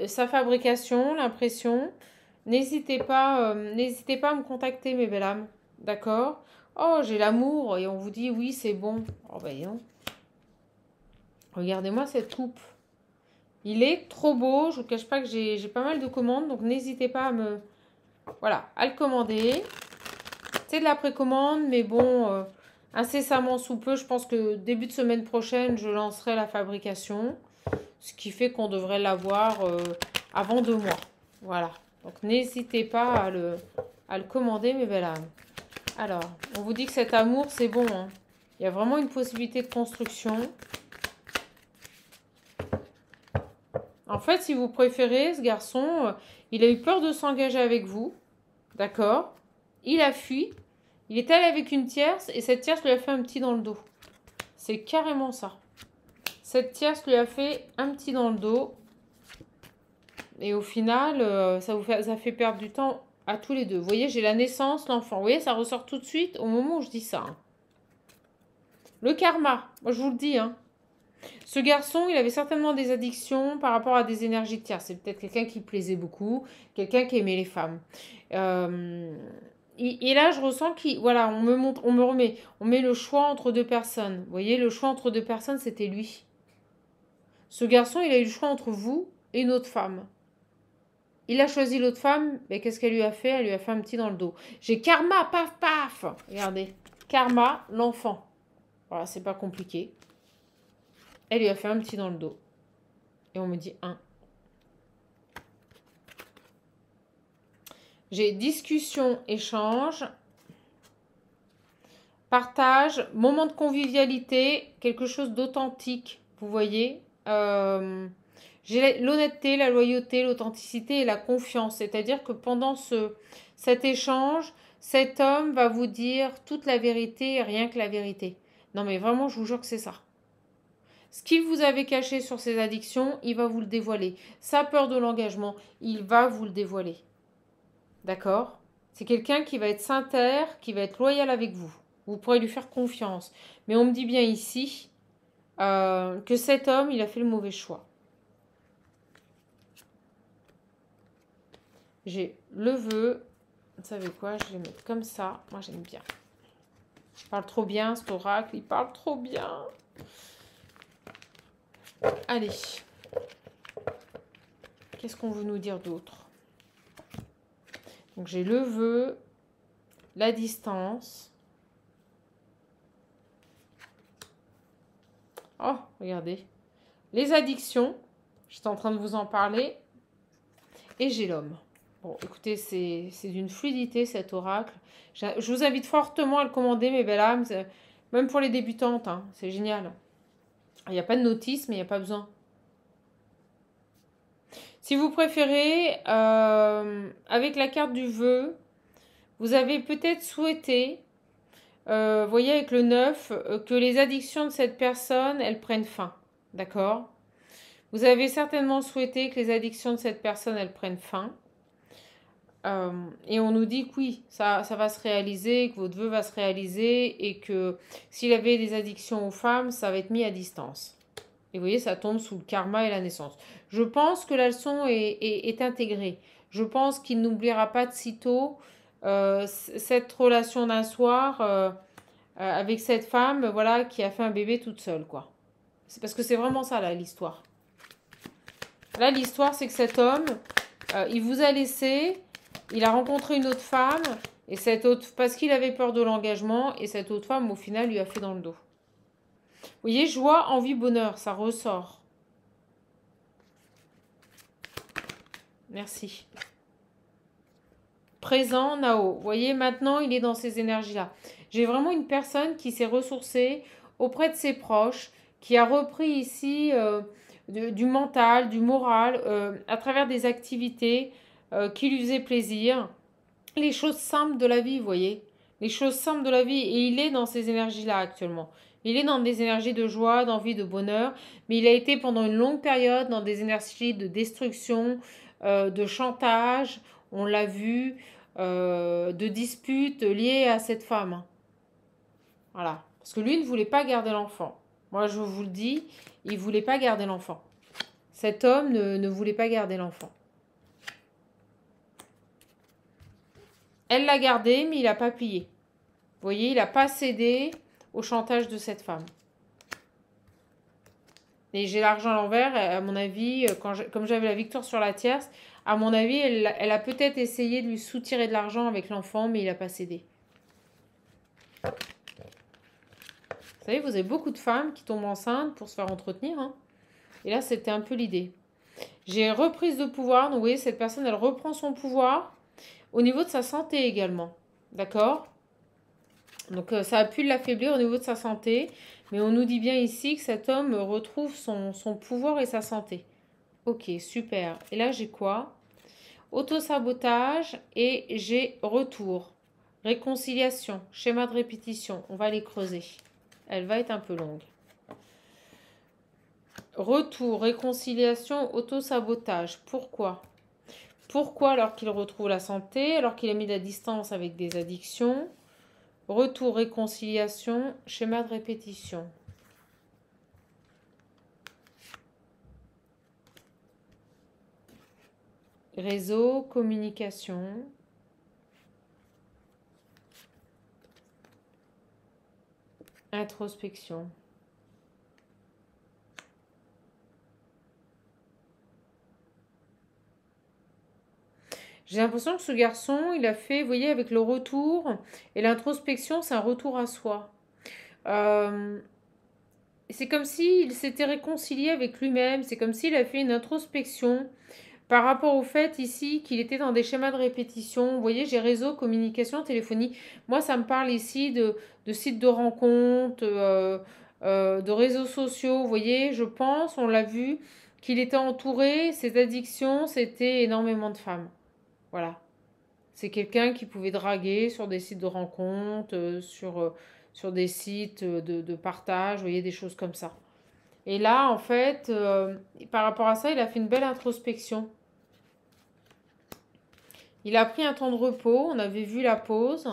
[SPEAKER 1] sa fabrication, l'impression. N'hésitez pas à me contacter, mes belles âmes. D'accord? Oh, j'ai l'amour. Et on vous dit, oui, c'est bon. Oh, ben non. Regardez-moi cette coupe. Il est trop beau. Je ne vous cache pas que j'ai pas mal de commandes. Donc, n'hésitez pas à le commander. C'est de la précommande. Mais bon, incessamment sous peu, je pense que début de semaine prochaine, je lancerai la fabrication. Ce qui fait qu'on devrait l'avoir avant 2 mois. Voilà. Donc, n'hésitez pas à le commander, mes belles âmes. Alors, on vous dit que cet amour, c'est bon. Hein. Il y a vraiment une possibilité de construction. En fait, si vous préférez, ce garçon, il a eu peur de s'engager avec vous. D'accord? Il a fui. Il est allé avec une tierce et cette tierce lui a fait un petit dans le dos. C'est carrément ça. Cette tierce lui a fait un petit dans le dos. Et au final, ça fait perdre du temps à tous les deux. Vous voyez, j'ai la naissance, l'enfant. Vous voyez, ça ressort tout de suite au moment où je dis ça. Hein. Le karma, moi je vous le dis. Hein. Ce garçon, il avait certainement des addictions par rapport à des énergies de tierce. C'est peut-être quelqu'un qui plaisait beaucoup, quelqu'un qui aimait les femmes. Et là, je ressens on met le choix entre 2 personnes. Vous voyez, le choix entre 2 personnes, c'était lui. Ce garçon, il a eu le choix entre vous et une autre femme. Il a choisi l'autre femme, mais qu'est-ce qu'elle lui a fait? Elle lui a fait un petit dans le dos. J'ai karma, paf, paf. Regardez, karma, l'enfant. Voilà, c'est pas compliqué. Elle lui a fait un petit dans le dos. Et on me dit 1. J'ai discussion, échange, partage, moment de convivialité, quelque chose d'authentique, vous voyez. J'ai l'honnêteté, la loyauté, l'authenticité et la confiance. C'est-à-dire que pendant cet échange, cet homme va vous dire toute la vérité et rien que la vérité. Non mais vraiment, je vous jure que c'est ça. Ce qu'il vous avait caché sur ses addictions, il va vous le dévoiler. Sa peur de l'engagement, il va vous le dévoiler. D'accord? C'est quelqu'un qui va être sincère, qui va être loyal avec vous. Vous pourrez lui faire confiance. Mais on me dit bien ici que cet homme, il a fait le mauvais choix. J'ai le vœu. Vous savez quoi? Je vais mettre comme ça. Moi, j'aime bien. Je parle trop bien, cet oracle. Il parle trop bien. Allez. Qu'est-ce qu'on veut nous dire d'autre? Donc, j'ai le vœu, la distance. Oh, regardez. Les addictions. J'étais en train de vous en parler. Et j'ai l'homme. Bon, écoutez, c'est d'une fluidité cet oracle. Je vous invite fortement à le commander, mes belles âmes. Même pour les débutantes, hein, c'est génial. Il n'y a pas de notice, mais il n'y a pas besoin. Si vous préférez, avec la carte du vœu, vous avez peut-être souhaité, voyez avec le 9, que les addictions de cette personne, elles prennent fin. D'accord? Vous avez certainement souhaité que les addictions de cette personne, elles prennent fin. Et on nous dit que oui, ça va se réaliser, que votre vœu va se réaliser et que s'il avait des addictions aux femmes, ça va être mis à distance. Et vous voyez, ça tombe sous le karma et la naissance. Je pense que la leçon est intégrée. Je pense qu'il n'oubliera pas de sitôt cette relation d'un soir avec cette femme, voilà, qui a fait un bébé toute seule, quoi. C'est parce que c'est vraiment ça, là, l'histoire. Là, l'histoire, c'est que cet homme, il vous a laissé, il a rencontré une autre femme, et cette autre, parce qu'il avait peur de l'engagement, et cette autre femme, au final, lui a fait dans le dos. Vous voyez, joie, envie, bonheur, ça ressort. Merci. Présent, Nao. Vous voyez, maintenant, il est dans ces énergies-là. J'ai vraiment une personne qui s'est ressourcée auprès de ses proches, qui a repris ici du mental, du moral, à travers des activités qui lui faisaient plaisir. Les choses simples de la vie, vous voyez. Les choses simples de la vie. Et il est dans ces énergies-là actuellement. Il est dans des énergies de joie, d'envie, de bonheur. Mais il a été pendant une longue période dans des énergies de destruction, de chantage. On l'a vu, de disputes liées à cette femme. Voilà. Parce que lui ne voulait pas garder l'enfant. Moi, je vous le dis, il ne voulait pas garder l'enfant. Cet homme ne voulait pas garder l'enfant. Elle l'a gardé, mais il n'a pas plié. Vous voyez, il n'a pas cédé au chantage de cette femme. Et j'ai l'argent à l'envers, à mon avis, comme j'avais la victoire sur la tierce, à mon avis, elle a peut-être essayé de lui soutirer de l'argent avec l'enfant, mais il n'a pas cédé. Vous savez, vous avez beaucoup de femmes qui tombent enceintes pour se faire entretenir. Hein. Et là, c'était un peu l'idée. J'ai reprise de pouvoir. Donc, vous voyez, cette personne, elle reprend son pouvoir au niveau de sa santé également. D'accord? Donc, ça a pu l'affaiblir au niveau de sa santé. Mais on nous dit bien ici que cet homme retrouve son pouvoir et sa santé. Ok, super. Et là, j'ai quoi? Autosabotage et j'ai retour. Réconciliation, schéma de répétition. On va les creuser. Elle va être un peu longue. Retour, réconciliation, autosabotage. Pourquoi? Pourquoi alors qu'il retrouve la santé, alors qu'il a mis de la distance avec des addictions? Retour, réconciliation, schéma de répétition. Réseau, communication. Introspection. J'ai l'impression que ce garçon, il a fait, vous voyez, avec le retour et l'introspection, c'est un retour à soi. C'est comme s'il s'était réconcilié avec lui-même, c'est comme s'il a fait une introspection par rapport au fait ici qu'il était dans des schémas de répétition. Vous voyez, j'ai réseau, communication, téléphonie. Moi, ça me parle ici de sites de rencontres, de réseaux sociaux. Vous voyez, je pense, on l'a vu, qu'il était entouré, ses addictions, c'était énormément de femmes. Voilà. C'est quelqu'un qui pouvait draguer sur des sites de rencontres, sur des sites de partage, vous voyez, des choses comme ça. Et là, en fait, par rapport à ça, il a fait une belle introspection. Il a pris un temps de repos, on avait vu la pause.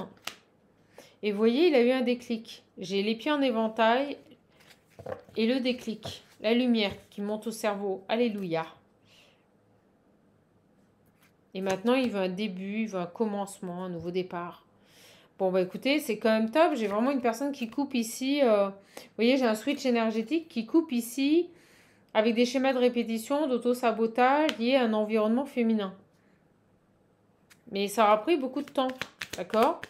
[SPEAKER 1] Et vous voyez, il a eu un déclic. J'ai les pieds en éventail et le déclic. La lumière qui monte au cerveau. Alléluia. Et maintenant, il veut un début, il veut un commencement, un nouveau départ. Bon, bah écoutez, c'est quand même top. J'ai vraiment une personne qui coupe ici. Vous voyez, j'ai un switch énergétique qui coupe ici avec des schémas de répétition, d'auto-sabotage liés à un environnement féminin. Mais ça aura pris beaucoup de temps. D'accord?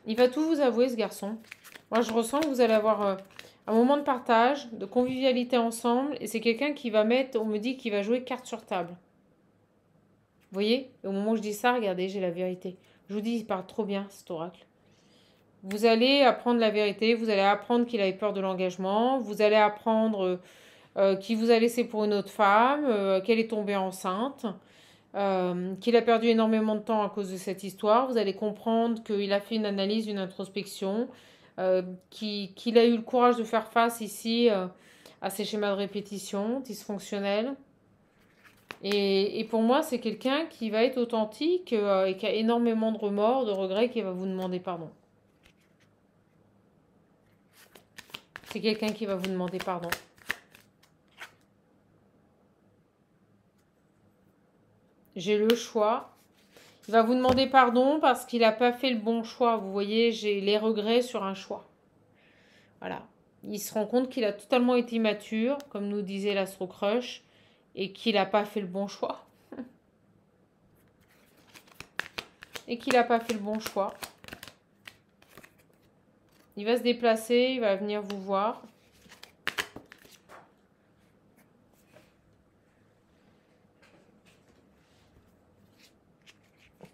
[SPEAKER 1] Il va tout vous avouer, ce garçon. Moi, je ressens que vous allez avoir un moment de partage, de convivialité ensemble. Et c'est quelqu'un qui va mettre, on me dit qu'il va jouer carte sur table. Vous voyez? Et au moment où je dis ça, regardez, j'ai la vérité. Je vous dis, il parle trop bien, cet oracle. Vous allez apprendre la vérité, vous allez apprendre qu'il avait peur de l'engagement, vous allez apprendre qu'il vous a laissé pour une autre femme, qu'elle est tombée enceinte, qu'il a perdu énormément de temps à cause de cette histoire. Vous allez comprendre qu'il a fait une analyse, une introspection, qu'il a eu le courage de faire face ici à ces schémas de répétition dysfonctionnels. Et pour moi, c'est quelqu'un qui va être authentique et qui a énormément de remords, de regrets, qui va vous demander pardon. C'est quelqu'un qui va vous demander pardon. J'ai le choix. Il va vous demander pardon parce qu'il n'a pas fait le bon choix. Vous voyez, j'ai les regrets sur un choix. Voilà. Il se rend compte qu'il a totalement été immature, comme nous disait l'Astro Crush, et qu'il n'a pas fait le bon choix. Et qu'il n'a pas fait le bon choix. Il va se déplacer, il va venir vous voir.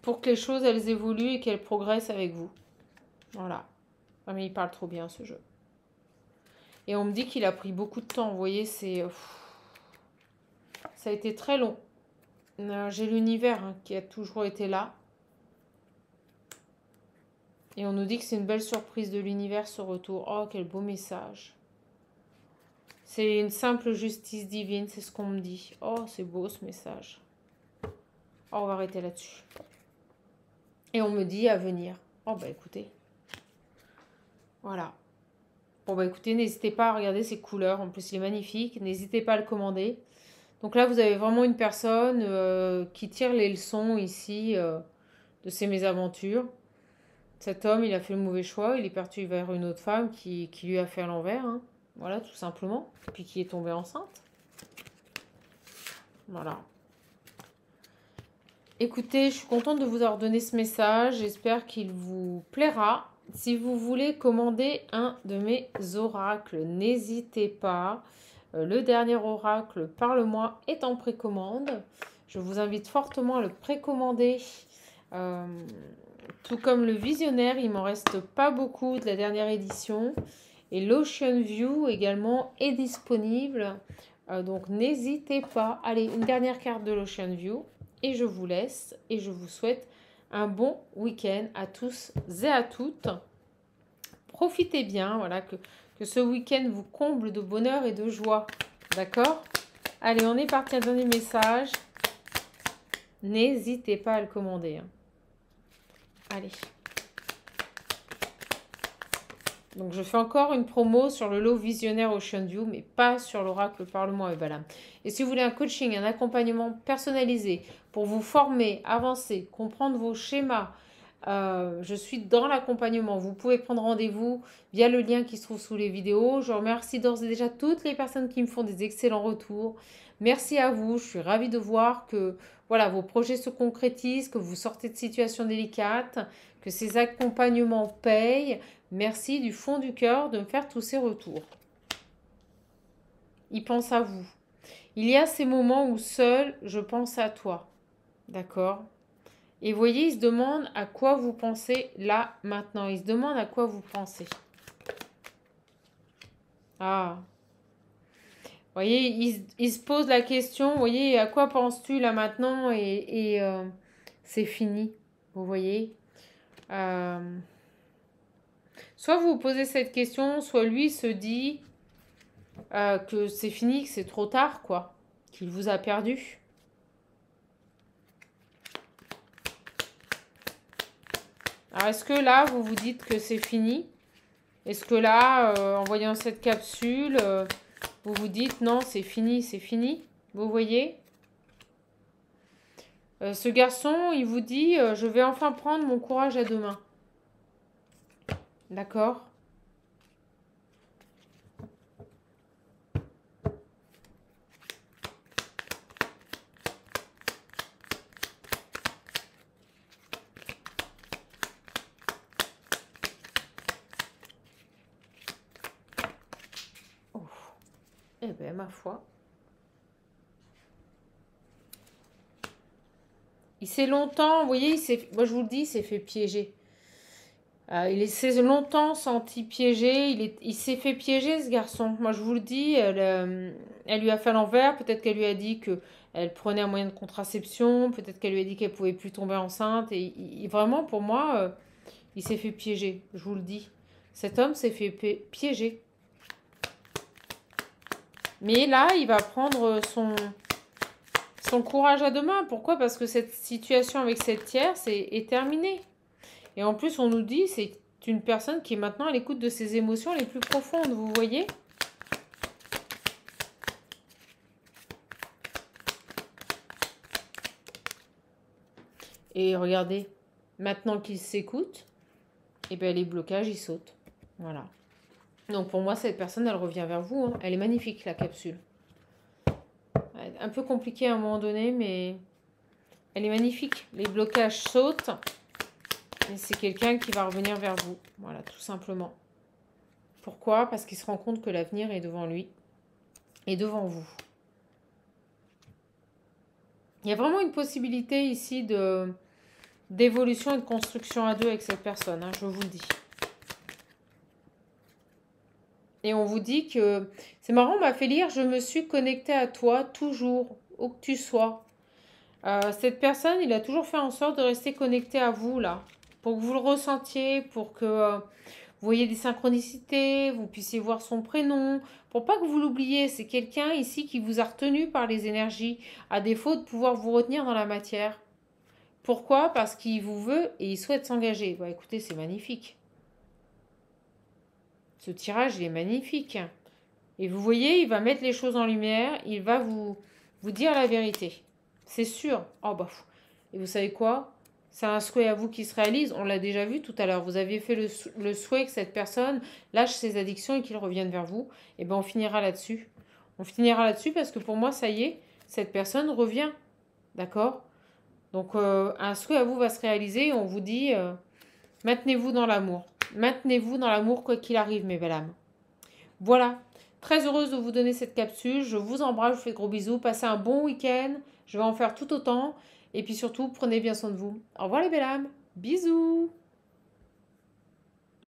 [SPEAKER 1] Pour que les choses, elles évoluent et qu'elles progressent avec vous. Voilà. Ah, mais il parle trop bien, ce jeu. Et on me dit qu'il a pris beaucoup de temps. Vous voyez, c'est... Ça a été très long. J'ai l'univers qui a toujours été là. Et on nous dit que c'est une belle surprise de l'univers, ce retour. Oh, quel beau message. C'est une simple justice divine, c'est ce qu'on me dit. Oh, c'est beau ce message. Oh, on va arrêter là-dessus. Et on me dit à venir. Oh, bah écoutez. Voilà. Bon, bah écoutez, n'hésitez pas à regarder ces couleurs. En plus, il est magnifique. N'hésitez pas à le commander. Donc là, vous avez vraiment une personne qui tire les leçons ici de ses mésaventures. Cet homme, il a fait le mauvais choix. Il est parti vers une autre femme qui lui a fait à l'envers. Hein. Voilà, tout simplement. Et puis qui est tombée enceinte. Voilà. Écoutez, je suis contente de vous avoir donné ce message. J'espère qu'il vous plaira. Si vous voulez commander un de mes oracles, n'hésitez pas. Le dernier oracle, Parle-moi, est en précommande. Je vous invite fortement à le précommander. Tout comme le visionnaire, il m'en reste pas beaucoup de la dernière édition. Et l'Ocean View également est disponible. Donc n'hésitez pas. Allez, une dernière carte de l'Ocean View. Et je vous laisse et je vous souhaite un bon week-end à tous et à toutes. Profitez bien, voilà, que ce week-end vous comble de bonheur et de joie. D'accord? Allez, on est parti à donner message. N'hésitez pas à le commander. Hein. Allez. Donc, je fais encore une promo sur le lot visionnaire Ocean View, mais pas sur l'oracle Parle-moi et Balam. Et si vous voulez un coaching, un accompagnement personnalisé pour vous former, avancer, comprendre vos schémas, je suis dans l'accompagnement. Vous pouvez prendre rendez-vous via le lien qui se trouve sous les vidéos. Je remercie d'ores et déjà toutes les personnes qui me font des excellents retours. Merci à vous. Je suis ravie de voir que voilà, vos projets se concrétisent, que vous sortez de situations délicates, que ces accompagnements payent. Merci du fond du cœur de me faire tous ces retours. Il pense à vous. Il y a ces moments où seul je pense à toi. D'accord? Et vous voyez, il se demande à quoi vous pensez là, maintenant. Il se demande à quoi vous pensez. Ah. Vous voyez, il se pose la question, vous voyez, à quoi penses-tu là maintenant? Et c'est fini. Vous voyez soit vous vous posez cette question, soit lui se dit que c'est fini, que c'est trop tard, quoi. Qu'il vous a perdu. Alors, est-ce que là, vous vous dites que c'est fini? Est-ce que là, en voyant cette capsule, vous vous dites non, c'est fini, c'est fini? Vous voyez? Ce garçon, il vous dit, je vais enfin prendre mon courage à deux mains. D'accord? Oh. Eh bien, ma foi. Il s'est longtemps, vous voyez, moi je vous le dis, il s'est fait piéger. Il s'est longtemps senti piégé. Il s'est fait piéger, ce garçon. Moi, je vous le dis, elle lui a fait à l'envers. Peut-être qu'elle lui a dit qu'elle prenait un moyen de contraception. Peut-être qu'elle lui a dit qu'elle pouvait plus tomber enceinte. Et vraiment, pour moi, il s'est fait piéger. Je vous le dis. Cet homme s'est fait piéger. Mais là, il va prendre son courage à deux mains. Pourquoi? Parce que cette situation avec cette tierce est terminée. Et en plus, on nous dit c'est une personne qui est maintenant à l'écoute de ses émotions les plus profondes, vous voyez? Et regardez, maintenant qu'il s'écoute, et bien les blocages, ils sautent. Voilà. Donc pour moi, cette personne, elle revient vers vous. Hein. Elle est magnifique, la capsule. Un peu compliquée à un moment donné, mais elle est magnifique. Les blocages sautent. Et c'est quelqu'un qui va revenir vers vous. Voilà, tout simplement. Pourquoi? Parce qu'il se rend compte que l'avenir est devant lui et devant vous. Il y a vraiment une possibilité ici d'évolution et de construction à deux avec cette personne, hein, je vous le dis. Et on vous dit que... C'est marrant, on m'a fait lire, je me suis connectée à toi toujours, où que tu sois. Cette personne, il a toujours fait en sorte de rester connecté à vous, là. Pour que vous le ressentiez, pour que vous voyez des synchronicités, vous puissiez voir son prénom. Pour pas que vous l'oubliez, c'est quelqu'un ici qui vous a retenu par les énergies, à défaut de pouvoir vous retenir dans la matière. Pourquoi? Parce qu'il vous veut et il souhaite s'engager. Bah, écoutez, c'est magnifique. Ce tirage, il est magnifique. Et vous voyez, il va mettre les choses en lumière, il va vous dire la vérité. C'est sûr. Oh bah. Et vous savez quoi? C'est un souhait à vous qui se réalise. On l'a déjà vu tout à l'heure. Vous aviez fait le souhait que cette personne lâche ses addictions et qu'il revienne vers vous. Et bien on finira là-dessus. On finira là-dessus parce que pour moi, ça y est, cette personne revient. D'accord? Donc un souhait à vous va se réaliser. On vous dit, maintenez-vous dans l'amour. Maintenez-vous dans l'amour quoi qu'il arrive, mes belles âmes. Voilà. Très heureuse de vous donner cette capsule. Je vous embrasse, je vous fais de gros bisous. Passez un bon week-end. Je vais en faire tout autant. Et puis surtout, prenez bien soin de vous. Au revoir les belles âmes. Bisous.